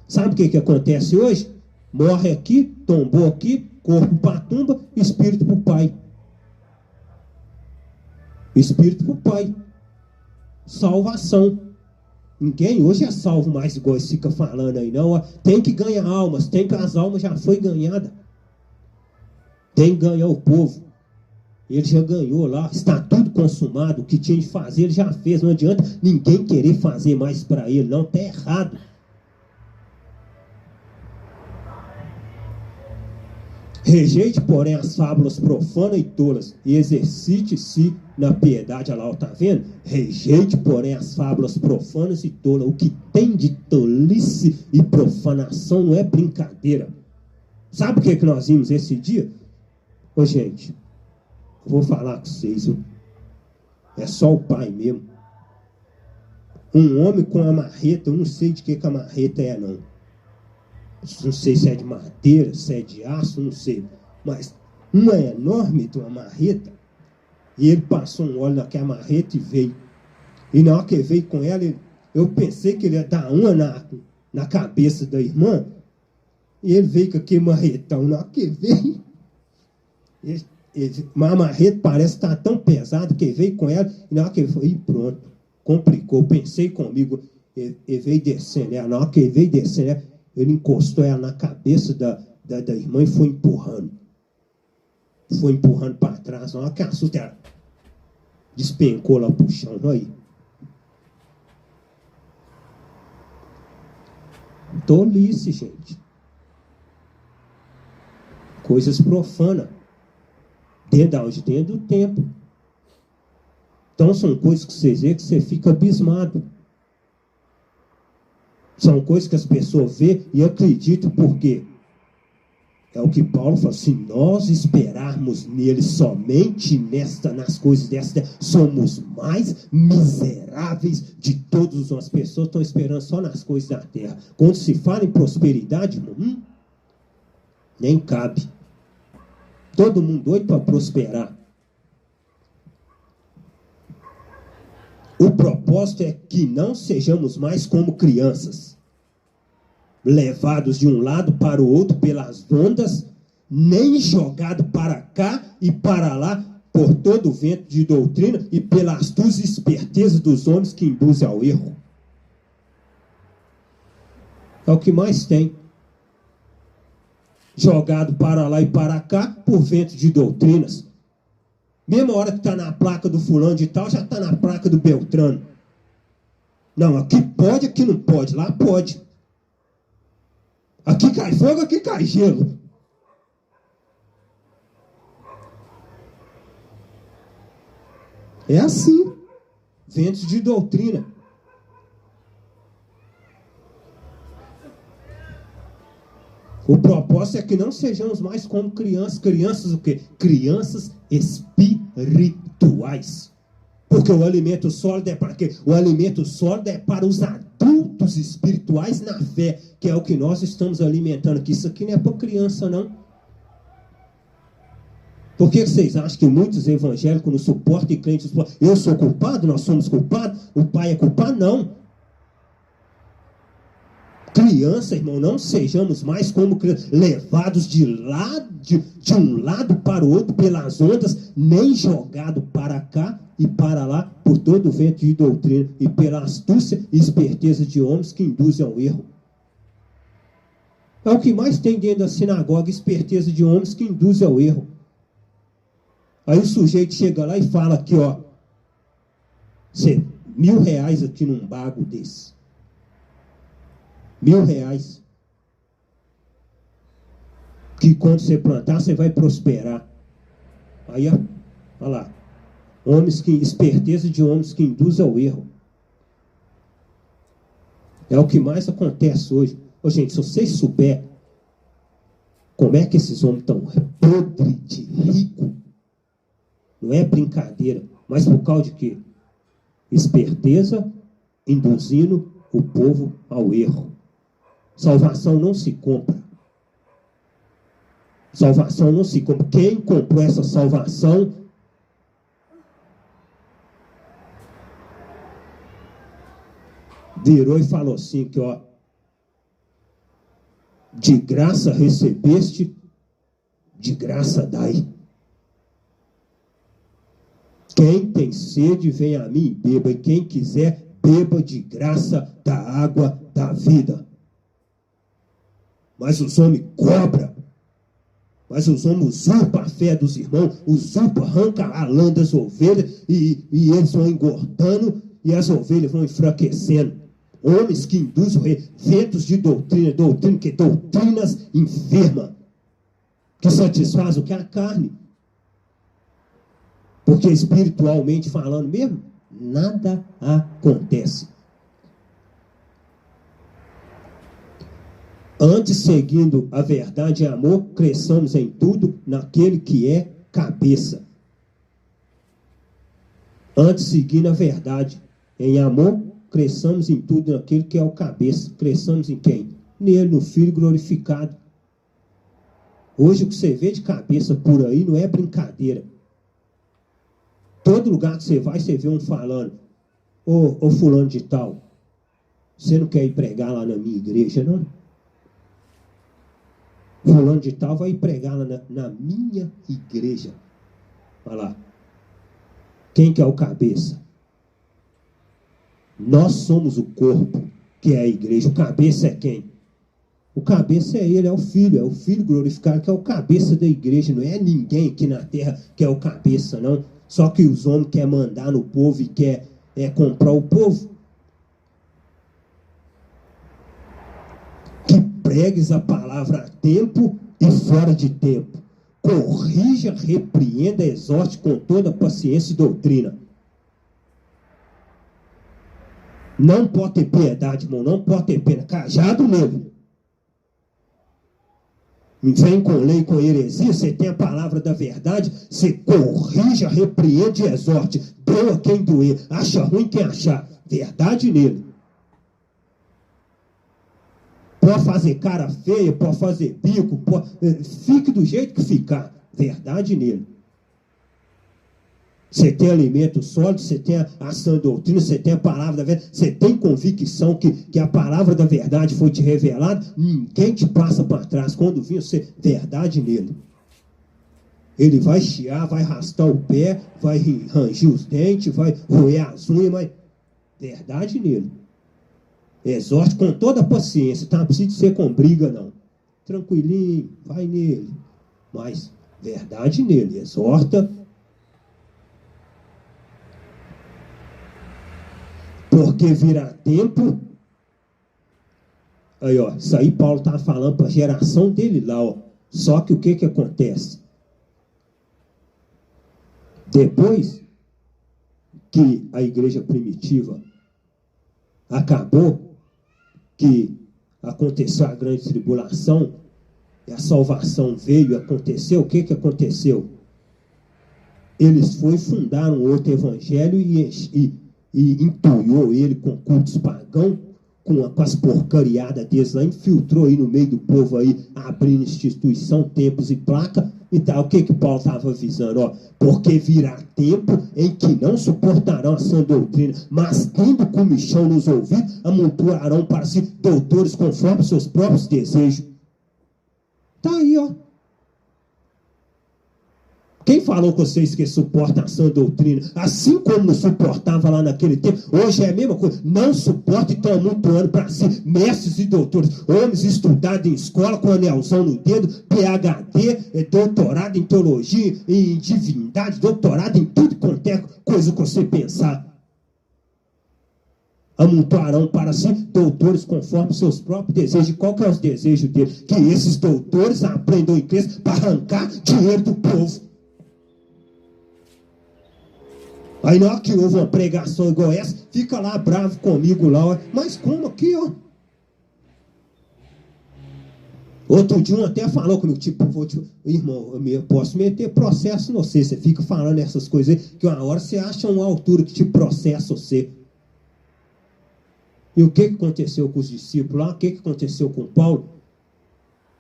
Sabe o que acontece hoje? Morre aqui, tombou aqui, corpo para a tumba, espírito para o Pai. Espírito para o Pai. Salvação. Ninguém hoje é salvo mais, igual você fica falando aí, não. Tem que ganhar almas, tem que as almas já foi ganhada. Tem que ganhar o povo. Ele já ganhou lá, está tudo consumado. O que tinha de fazer, ele já fez. Não adianta ninguém querer fazer mais para ele, não, está errado. Rejeite, porém, as fábulas profanas e tolas, e exercite-se na piedade. Olha lá, tá vendo? Rejeite, porém, as fábulas profanas e tolas. O que tem de tolice e profanação não é brincadeira. Sabe o que nós vimos esse dia? Ô, gente, eu vou falar com vocês, viu? É só o Pai mesmo. Um homem com uma marreta, eu não sei de que a marreta é, não. Não sei se é de madeira, se é de aço, não sei. Mas uma enorme de uma marreta. E ele passou um óleo naquela marreta e veio. E na hora que ele veio com ela, eu pensei que ele ia dar uma na cabeça da irmã. E ele veio com aquele marretão. Na hora que ele veio, mas a marreta parece estar tão pesada que ele veio com ela. E na hora que ele foi, pronto, complicou. Pensei comigo, ele veio descendo. Na hora que ele veio descendo, ele encostou ela na cabeça da irmã e foi empurrando. Foi empurrando para trás. Na hora que a assusta, ela despencou lá pro chão. Aí. Tolice, gente. Coisas profanas. Dentro do templo. Então são coisas que vocês veem que você fica abismado. São coisas que as pessoas vêem e acreditam, porque é o que Paulo fala, se nós esperarmos nele somente nas coisas desta, somos mais miseráveis de todas as pessoas que estão esperando só nas coisas da terra. Quando se fala em prosperidade, irmão, nem cabe. Todo mundo doido para prosperar. O propósito é que não sejamos mais como crianças, levados de um lado para o outro pelas ondas, nem jogados para cá e para lá por todo o vento de doutrina e pela astúcia e esperteza dos homens que induzem ao erro. É o que mais tem. Jogado para lá e para cá por vento de doutrinas. Mesma hora que está na placa do fulano de tal, já está na placa do Beltrano. Não, aqui pode, aqui não pode. Lá pode. Aqui cai fogo, aqui cai gelo. É assim. Ventos de doutrina. O propósito é que não sejamos mais como crianças. Crianças o quê? Crianças espirituais. Porque o alimento sólido é para quê? O alimento sólido é para os adultos espirituais na fé, que é o que nós estamos alimentando aqui. Isso aqui não é para criança, não. Por que vocês acham que muitos evangélicos não suportam e crentes não suportam? Eu sou culpado? Nós somos culpados? O pai é culpado? Não. Criança, irmão, não sejamos mais como crianças, levados de um lado para o outro pelas ondas, nem jogado para cá e para lá por todo o vento de doutrina e pela astúcia e esperteza de homens que induzem ao erro. É o que mais tem dentro da sinagoga, esperteza de homens que induzem ao erro. Aí o sujeito chega lá e fala aqui, ó, R$1.000 aqui num bago desse. R$1.000. Que quando você plantar, você vai prosperar. Aí, ó, olha lá. Esperteza de homens que induzem ao erro. É o que mais acontece hoje. Ô, gente, se vocês souberem como é que esses homens estão podres de rico, não é brincadeira, mas por causa de quê? Esperteza, induzindo o povo ao erro. Salvação não se compra. Salvação não se compra. Quem comprou essa salvação virou e falou assim que, ó, de graça recebeste, de graça dai. Quem tem sede, vem a mim e beba, e quem quiser, beba de graça da água da vida. Mas os homens cobram, mas os homens usurpam a fé dos irmãos, usurpam, arrancam a lã das ovelhas, e eles vão engordando, e as ovelhas vão enfraquecendo. Homens que induzem ventos de doutrinas enfermas, que satisfazem o que é a carne. Porque espiritualmente falando mesmo, nada acontece. Antes, seguindo a verdade e amor, cresçamos em tudo naquele que é cabeça. Antes, seguindo a verdade em amor, cresçamos em tudo naquele que é o cabeça. Cresçamos em quem? Nele, no Filho glorificado. Hoje o que você vê de cabeça por aí não é brincadeira. Todo lugar que você vai, você vê um falando: ô fulano de tal, você não quer ir pregar lá na minha igreja, não? Fulano de tal vai ir pregar lá na minha igreja. Olha lá. Quem que é o cabeça? Nós somos o corpo, que é a igreja. O cabeça é quem? O cabeça é ele, é o Filho glorificado, que é o cabeça da igreja. Não é ninguém aqui na terra que é o cabeça, não. Só que os homens querem mandar no povo e querem comprar o povo. Que pregues a palavra a tempo e fora de tempo. Corrija, repreenda, exorte com toda paciência e doutrina. Não pode ter piedade, irmão, não pode ter pena. Cajado nele. Não vem com lei, com heresia, você tem a palavra da verdade, você corrija, repreende e exorte. Doa quem doer, acha ruim quem achar. Verdade nele. Pode fazer cara feia, pode fazer bico, fique do jeito que ficar. Verdade nele. Você tem alimento sólido, você tem a sã doutrina, você tem a palavra da verdade, você tem convicção que a palavra da verdade foi te revelada, ninguém te passa para trás. Quando vir você, verdade nele. Ele vai chiar, vai arrastar o pé, vai ranger os dentes, vai roer as unhas, mas verdade nele. Exorte com toda a paciência, tá? Não precisa ser com briga, não. Tranquilinho, vai nele. Mas verdade nele, exorta. Porque virá tempo. Aí, ó, isso aí Paulo está falando para a geração dele lá, ó. Só que o que acontece? Depois que a igreja primitiva acabou, que aconteceu a grande tribulação, e a salvação veio e aconteceu, o que aconteceu? Eles fundaram outro evangelho e entulhou ele com cultos pagãos, com as porcariadas deles lá, infiltrou aí no meio do povo aí, abrindo instituição, templos e placa. Então, o que Paulo estava avisando? Ó, porque virá tempo em que não suportarão a sã doutrina, mas tendo comichão nos ouvidos, amontoarão para si doutores conforme seus próprios desejos. Tá aí, ó. Quem falou com vocês que suporta a sã doutrina? Assim como não suportava lá naquele tempo, hoje é a mesma coisa. Não suporta e estão amontoando para si mestres e doutores, homens estudados em escola com anelzão no dedo, PhD, doutorado em teologia, em divindade, doutorado em tudo quanto é coisa que você pensar. Amontoarão para si doutores conforme seus próprios desejos. Qual que é os desejos deles? Que esses doutores aprendam inglês para arrancar dinheiro do povo. Aí na hora que houve uma pregação igual essa, fica lá bravo comigo lá, ó. Mas como aqui, ó? Outro dia um até falou comigo, tipo, irmão, eu posso meter processo no você fica falando essas coisas aí, que uma hora você acha uma altura que te processa você. E o que aconteceu com os discípulos lá? O que aconteceu com Paulo?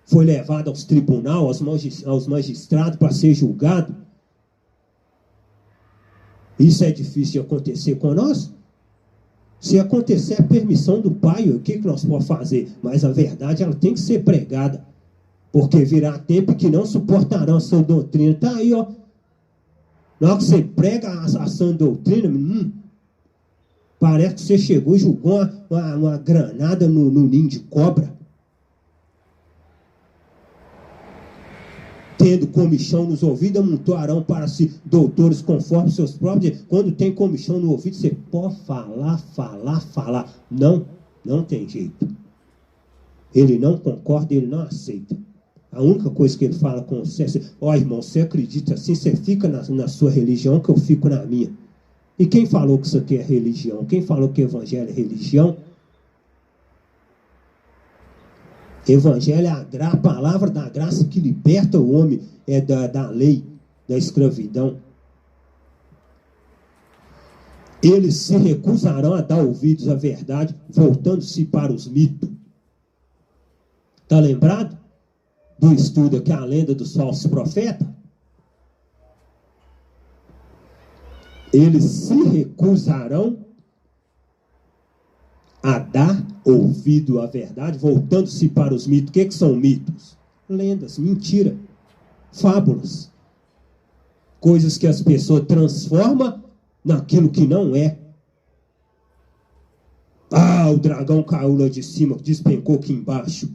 Foi levado aos tribunais, aos magistrados para ser julgado. Isso é difícil de acontecer com nós? Se acontecer a permissão do Pai, o que nós podemos fazer? Mas a verdade ela tem que ser pregada. Porque virá tempo que não suportarão a sã doutrina. Está aí, ó. Na hora que você prega a sã doutrina, parece que você chegou e jogou uma granada no ninho de cobra. Tendo comichão nos ouvidos, amontoarão para si doutores conforme seus próprios. Quando tem comichão no ouvido, você pode falar. Não tem jeito. Ele não concorda, ele não aceita. A única coisa que ele fala com você é assim, ó irmão, você acredita assim, você fica na sua religião que eu fico na minha. E quem falou que isso aqui é religião? Quem falou que evangelho é religião? Evangelho é a palavra da graça que liberta o homem da lei, da escravidão. Eles se recusarão a dar ouvidos à verdade, voltando-se para os mitos. Está lembrado do estudo que é a lenda dos falsos profetas? Eles se recusarão a dar ouvido à verdade, voltando-se para os mitos. O que são mitos? Lendas, mentira, fábulas. Coisas que as pessoas transformam naquilo que não é. Ah, o dragão caiu lá de cima, despencou aqui embaixo.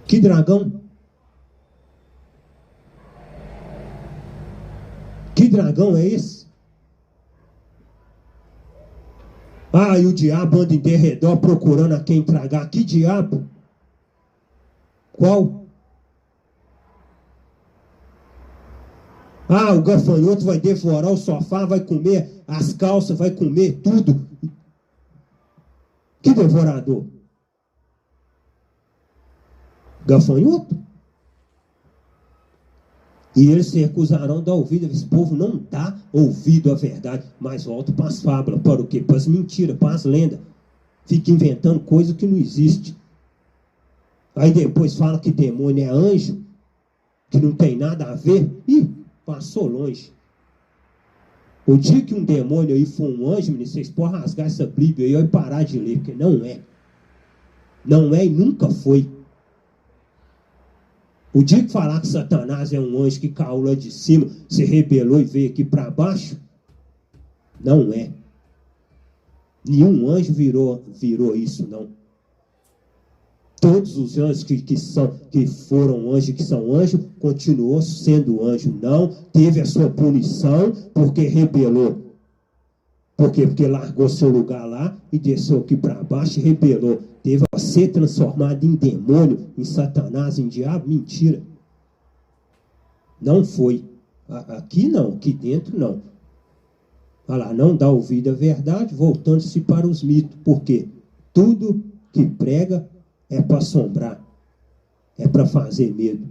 Que dragão? Que dragão é esse? Ah, e o diabo anda em derredor procurando a quem tragar. Que diabo? Qual? Ah, o gafanhoto vai devorar o sofá, vai comer as calças, vai comer tudo. Que devorador? Gafanhoto? E eles se recusarão a dar ouvido. Esse povo não dá ouvido à verdade, mas volta para as fábulas. Para o quê? Para as mentiras, para as lendas. Fica inventando coisa que não existe. Aí depois fala que demônio é anjo, que não tem nada a ver. Ih, passou longe. O dia que um demônio aí for um anjo, menino, vocês podem rasgar essa Bíblia aí e parar de ler, porque não é. Não é e nunca foi. O dia que falar que Satanás é um anjo que caiu lá de cima, se rebelou e veio aqui para baixo, não é. Nenhum anjo virou isso, não. Todos os anjos que foram anjos, que são anjos, continuou sendo anjo. Não teve a sua punição porque rebelou. Por quê? Porque largou seu lugar lá e desceu aqui para baixo e rebelou. Teve a ser transformado em demônio, em Satanás, em diabo. Mentira. Não foi. Aqui não, aqui dentro não. Olha lá, não dá ouvido à verdade, voltando-se para os mitos. Por quê? Tudo que prega é para assombrar, é para fazer medo.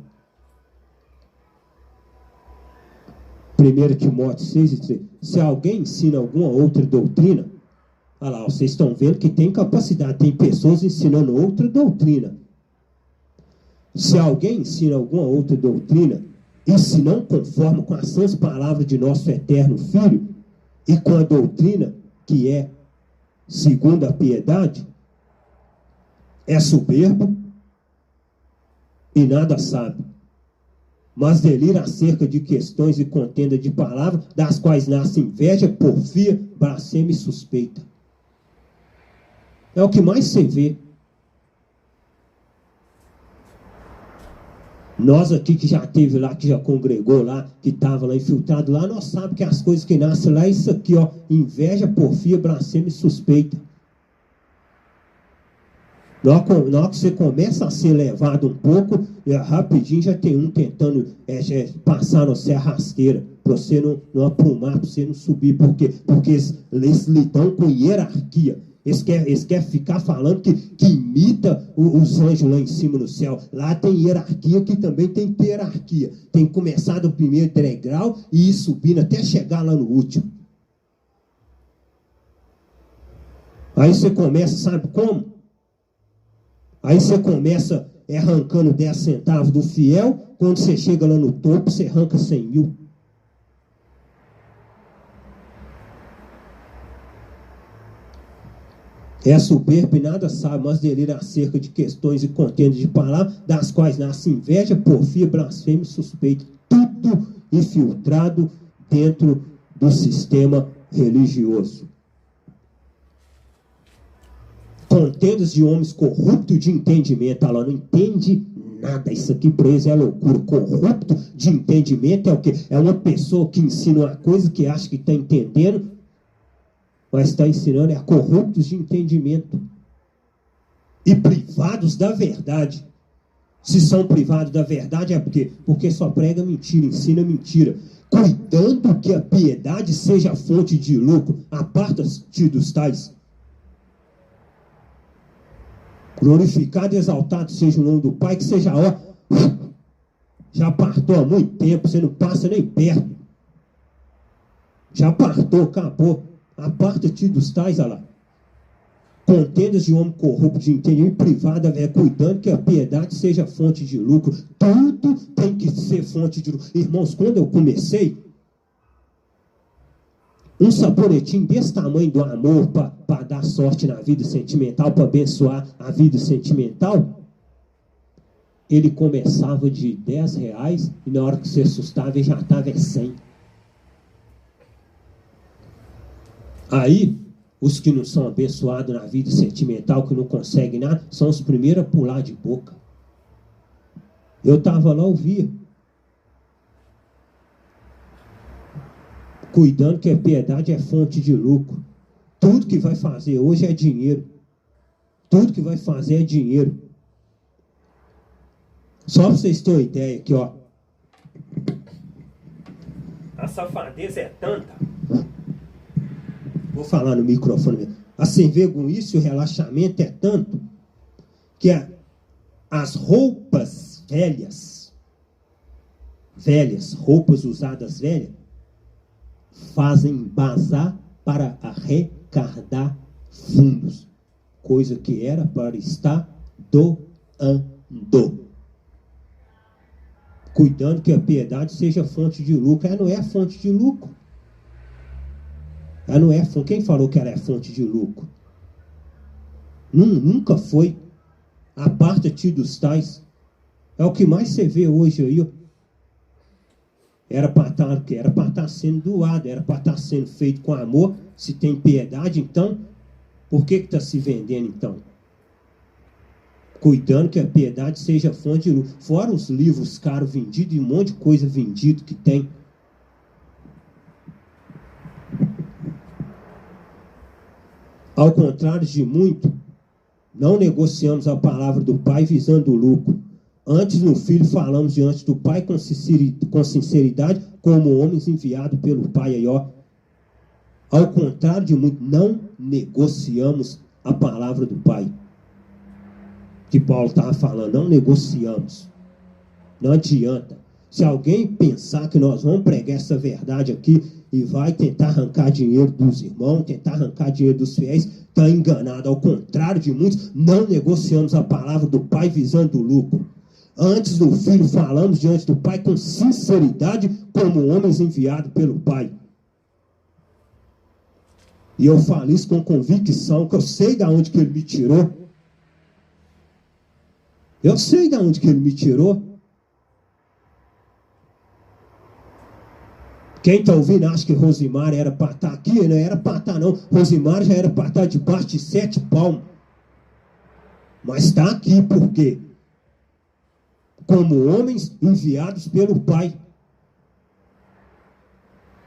1 Timóteo 6:3. Se alguém ensina alguma outra doutrina, olha lá, vocês estão vendo que tem capacidade, tem pessoas ensinando outra doutrina. Se alguém ensina alguma outra doutrina, e se não conforma com as sãs palavras de nosso eterno Filho, e com a doutrina que é segundo a piedade, é soberbo e nada sabe, mas delira acerca de questões e contenda de palavras, das quais nasce inveja, porfia, blasfêmia e suspeita. É o que mais você vê. Nós aqui que já teve lá, que já congregou lá, que estava lá infiltrado lá, nós sabemos que as coisas que nascem lá é isso aqui, ó, inveja, porfia, blasfêmia e suspeita. Na hora que você começa a ser levado um pouco, rapidinho já tem um tentando passar na serra rasteira, para você não aprumar, para você não subir. Por quê? Porque eles lidam com hierarquia. Eles querem ficar falando que imita os anjos lá em cima no céu. Lá tem hierarquia, que também tem que ter hierarquia. Tem que começar do primeiro degrau e ir subindo até chegar lá no último. Aí você começa, sabe como? Aí você começa arrancando 10 centavos do fiel, quando você chega lá no topo, você arranca 100 mil. É soberbo e nada sabe, mas delira acerca de questões e contendas de palavras, das quais nasce inveja, porfia, blasfêmia e suspeito. Tudo infiltrado dentro do sistema religioso. Contendas de homens corruptos de entendimento. Ela não entende nada. Isso aqui para eles é loucura. Corrupto de entendimento é o quê? É uma pessoa que ensina uma coisa que acha que está entendendo, mas está ensinando corruptos de entendimento. E privados da verdade. Se são privados da verdade é porque só prega mentira, ensina mentira. Cuidando que a piedade seja fonte de lucro. Aparta-te dos tais. Glorificado e exaltado seja o nome do Pai, que seja, já partou há muito tempo, você não passa nem perto. Já partou, acabou. Aparta-te dos tais, olha lá. Contendas de homem corrupto, de entendimento privado, cuidando que a piedade seja fonte de lucro. Tudo tem que ser fonte de lucro. Irmãos, quando eu comecei, um sabonetinho desse tamanho do amor para dar sorte na vida sentimental, para abençoar a vida sentimental, ele começava de R$10 e na hora que você assustava ele já estava 100. Aí, os que não são abençoados na vida sentimental, que não conseguem nada, são os primeiros a pular de boca. Eu estava lá, ouvia. Cuidando que a piedade é fonte de lucro. Tudo que vai fazer hoje é dinheiro. Tudo que vai fazer é dinheiro. Só para vocês terem uma ideia aqui, ó. A safadeza é tanta. Vou falar no microfone mesmo. A sem-vergonhice e o relaxamento é tanto que as roupas velhas, roupas usadas velhas, fazem bazar para arrecadar fundos, coisa que era para estar doando. Cuidando que a piedade seja fonte de lucro. Ela não é fonte de lucro. Ela não é fonte. Quem falou que ela é fonte de lucro? Nunca foi. Aparta-te dos tais. É o que mais você vê hoje aí, ó. Era para estar sendo doado, era para estar sendo feito com amor. Se tem piedade, então, por que está se vendendo, então? Cuidando que a piedade seja fonte de lucro. Fora os livros caros vendidos e um monte de coisa vendido que tem. Ao contrário de muito, não negociamos a palavra do Pai visando o lucro. Antes, no Filho, falamos diante do Pai com sinceridade, como homens enviados pelo Pai. Aí, ó. Ao contrário de muito, não negociamos a palavra do Pai. Que Paulo estava falando, não negociamos. Não adianta. Se alguém pensar que nós vamos pregar essa verdade aqui e vai tentar arrancar dinheiro dos irmãos, tentar arrancar dinheiro dos fiéis, está enganado. Ao contrário de muitos, não negociamos a palavra do Pai visando o lucro. Antes do Filho, falamos diante do Pai com sinceridade, como homens enviados pelo Pai. E eu falo isso com convicção, que eu sei de onde que ele me tirou. Eu sei de onde que ele me tirou. Quem está ouvindo acha que Rosimar era para estar aqui? Não era para estar, não. Rosimar já era para estar debaixo de 7 palmos. Mas está aqui por quê? Como homens enviados pelo Pai.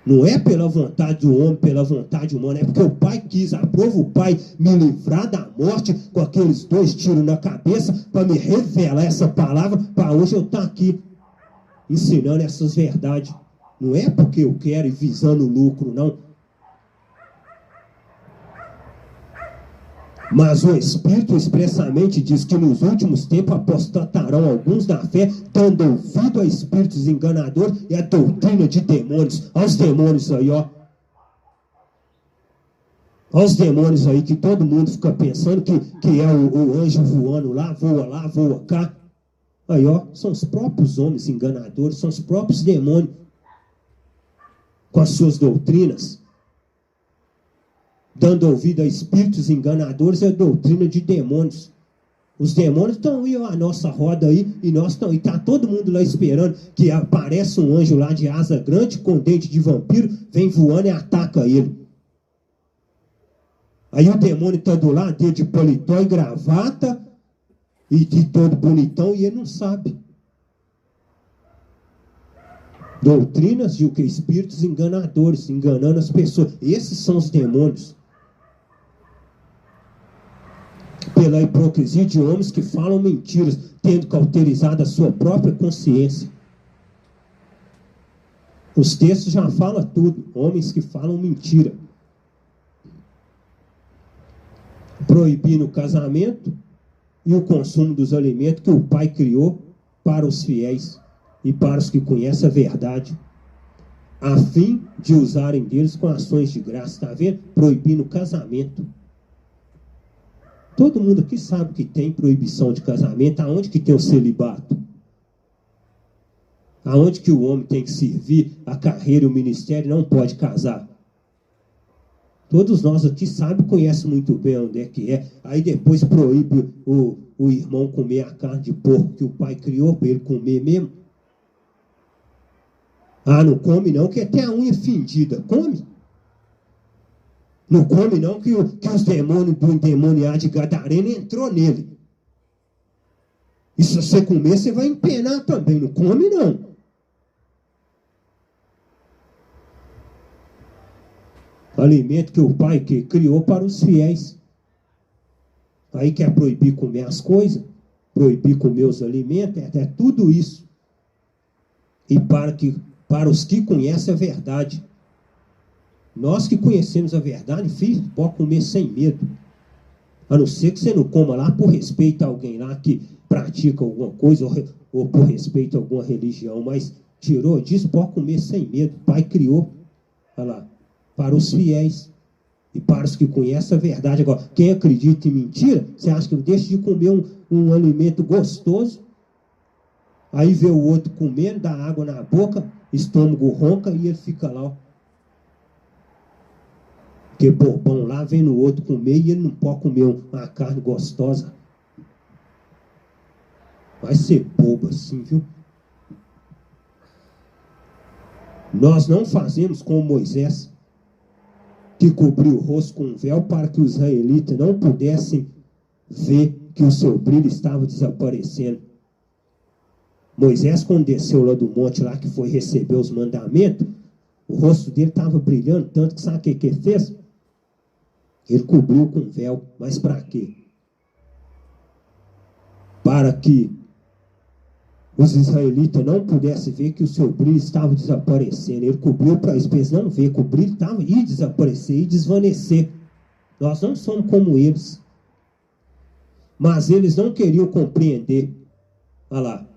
Não é pela vontade do homem, pela vontade humana, é porque o Pai quis. Aprova o Pai me livrar da morte com aqueles 2 tiros na cabeça para me revelar essa palavra, para hoje eu estar aqui ensinando essas verdades. Não é porque eu quero e visando lucro, não. Mas o Espírito expressamente diz que nos últimos tempos apostatarão alguns da fé, dando ouvido a espíritos enganadores e a doutrina de demônios. Olha os demônios aí, ó. Olha os demônios aí que todo mundo fica pensando que é o anjo voando lá, voa cá. Aí, ó, são os próprios homens enganadores, são os próprios demônios com as suas doutrinas. Dando ouvido a espíritos enganadores e a doutrina de demônios. Os demônios estão aí, ó, a nossa roda aí, e nós estamos, e está todo mundo lá esperando que apareça um anjo lá de asa grande, com dente de vampiro, vem voando e ataca ele. Aí o demônio está do lado dele de paletó e gravata, e de todo bonitão, e ele não sabe. Doutrinas de o que? Espíritos enganadores, enganando as pessoas. Esses são os demônios. Pela hipocrisia de homens que falam mentiras, tendo cauterizado a sua própria consciência. Os textos já falam tudo. Homens que falam mentira. Proibindo o casamento e o consumo dos alimentos que o Pai criou para os fiéis e para os que conhecem a verdade, a fim de usarem deles com ações de graça. Está vendo? Proibindo o casamento. Todo mundo aqui sabe que tem proibição de casamento. Aonde que tem o celibato? Aonde que o homem tem que servir a carreira e o ministério, não pode casar? Todos nós aqui sabem, conhecem muito bem onde é que é. Aí depois proíbe o irmão comer a carne de porco que o pai criou para ele comer mesmo. Ah, não come não, que até a unha fendida. Come. Não come não, que os demônios do endemoniado de Gadareno entrou nele. E se você comer, você vai empenar também. Não come não. Alimento que o Pai que criou para os fiéis. Aí quer proibir comer as coisas, proibir comer os alimentos, é tudo isso. E para os que conhecem a verdade. Nós que conhecemos a verdade, filho, pode comer sem medo. A não ser que você não coma lá por respeito a alguém lá que pratica alguma coisa ou por respeito a alguma religião. Mas tirou disso, pode comer sem medo. O Pai criou, olha lá, para os fiéis e para os que conhecem a verdade. Agora, quem acredita em mentira, você acha que deixa de comer um alimento gostoso, aí vê o outro comendo, dá água na boca, estômago ronca e ele fica lá, ó. Porque bobão lá, vem no outro comer e ele não pode comer uma carne gostosa. Vai ser bobo assim, viu? Nós não fazemos como Moisés, que cobriu o rosto com um véu para que os israelitas não pudessem ver que o seu brilho estava desaparecendo. Moisés, quando desceu lá do monte, lá que foi receber os mandamentos, o rosto dele estava brilhando tanto que sabe o que ele fez? Ele cobriu com véu. Mas para quê? Para que os israelitas não pudessem ver que o seu brilho estava desaparecendo. Ele cobriu para eles não ver que o brilho estava ia desaparecer e desvanecer. Nós não somos como eles. Mas eles não queriam compreender. Olha lá.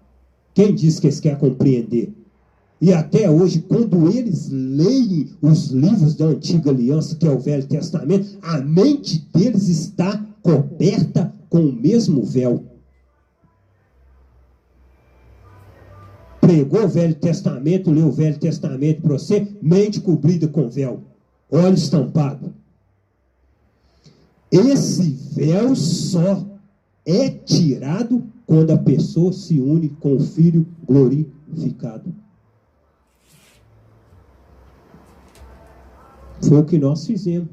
Quem diz que eles querem compreender? E até hoje, quando eles leem os livros da Antiga Aliança, que é o Velho Testamento, a mente deles está coberta com o mesmo véu. Pregou o Velho Testamento, leu o Velho Testamento para você, mente cobrida com véu, olhos tampados. Esse véu só é tirado quando a pessoa se une com o Filho glorificado. Foi o que nós fizemos.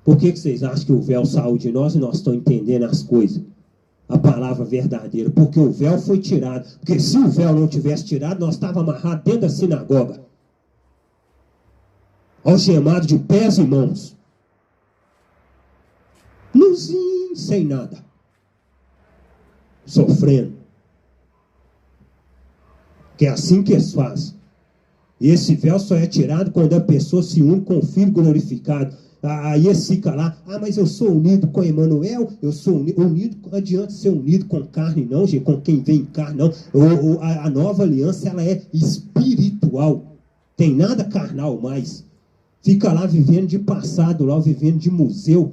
Por que vocês acham que o véu saiu de nós e nós estamos entendendo as coisas? A palavra verdadeira. Porque o véu foi tirado. Porque se o véu não tivesse tirado, nós estávamos amarrados dentro da sinagoga. algemado de pés e mãos, nuzinho, sem nada, sofrendo. Que é assim que eles fazem. E esse véu só é tirado quando a pessoa se une com o Filho glorificado. Aí eles ficam lá, mas eu sou unido com Emmanuel, eu sou unido, não adianta ser unido com carne não, gente, com quem vem em carne não. A nova aliança, ela é espiritual, tem nada carnal mais. Fica lá vivendo de passado, lá vivendo de museu.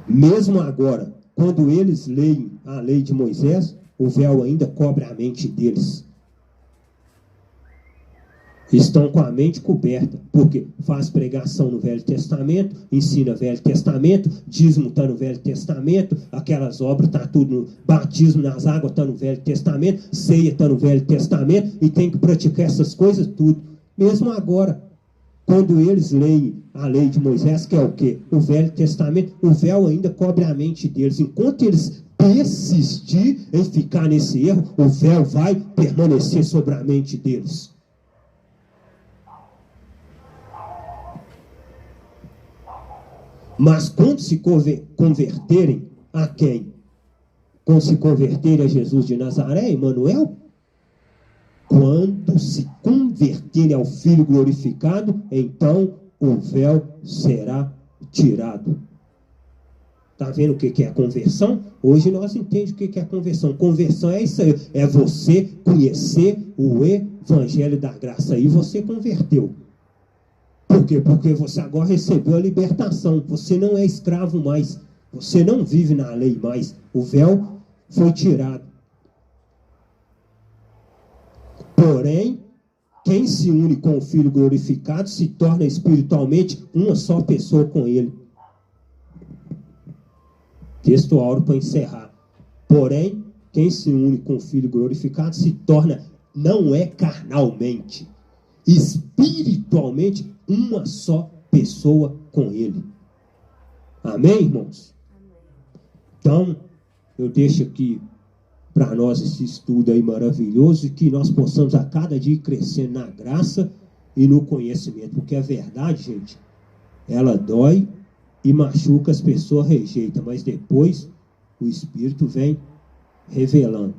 Mesmo agora, quando eles leem a lei de Moisés, o véu ainda cobre a mente deles. Estão com a mente coberta, porque faz pregação no Velho Testamento, ensina Velho Testamento, dízimo está no Velho Testamento, aquelas obras está tudo no batismo nas águas está no Velho Testamento, ceia está no Velho Testamento, e tem que praticar essas coisas tudo. Mesmo agora, quando eles leem a lei de Moisés, que é o quê? O Velho Testamento, o véu ainda cobre a mente deles. Enquanto eles persistirem em ficar nesse erro, o véu vai permanecer sobre a mente deles. Mas quando se converterem a quem? Quando se converterem a Jesus de Nazaré, Emmanuel? Quando se converterem ao Filho glorificado, então o véu será tirado. Está vendo o que é a conversão? Hoje nós entendemos o que é a conversão. Conversão é isso aí, é você conhecer o Evangelho da Graça. Aí você converteu. Por quê? Porque você agora recebeu a libertação. Você não é escravo mais. Você não vive na lei mais. O véu foi tirado. Porém, quem se une com o Filho glorificado se torna espiritualmente uma só pessoa com ele. Texto áureo para encerrar. Porém, quem se une com o Filho glorificado se torna, não é carnalmente, espiritualmente, uma só pessoa com ele. Amém, irmãos? Então, eu deixo aqui para nós esse estudo aí maravilhoso e que nós possamos a cada dia crescer na graça e no conhecimento. Porque a verdade, gente, ela dói e machuca, as pessoas rejeitam, mas depois o Espírito vem revelando.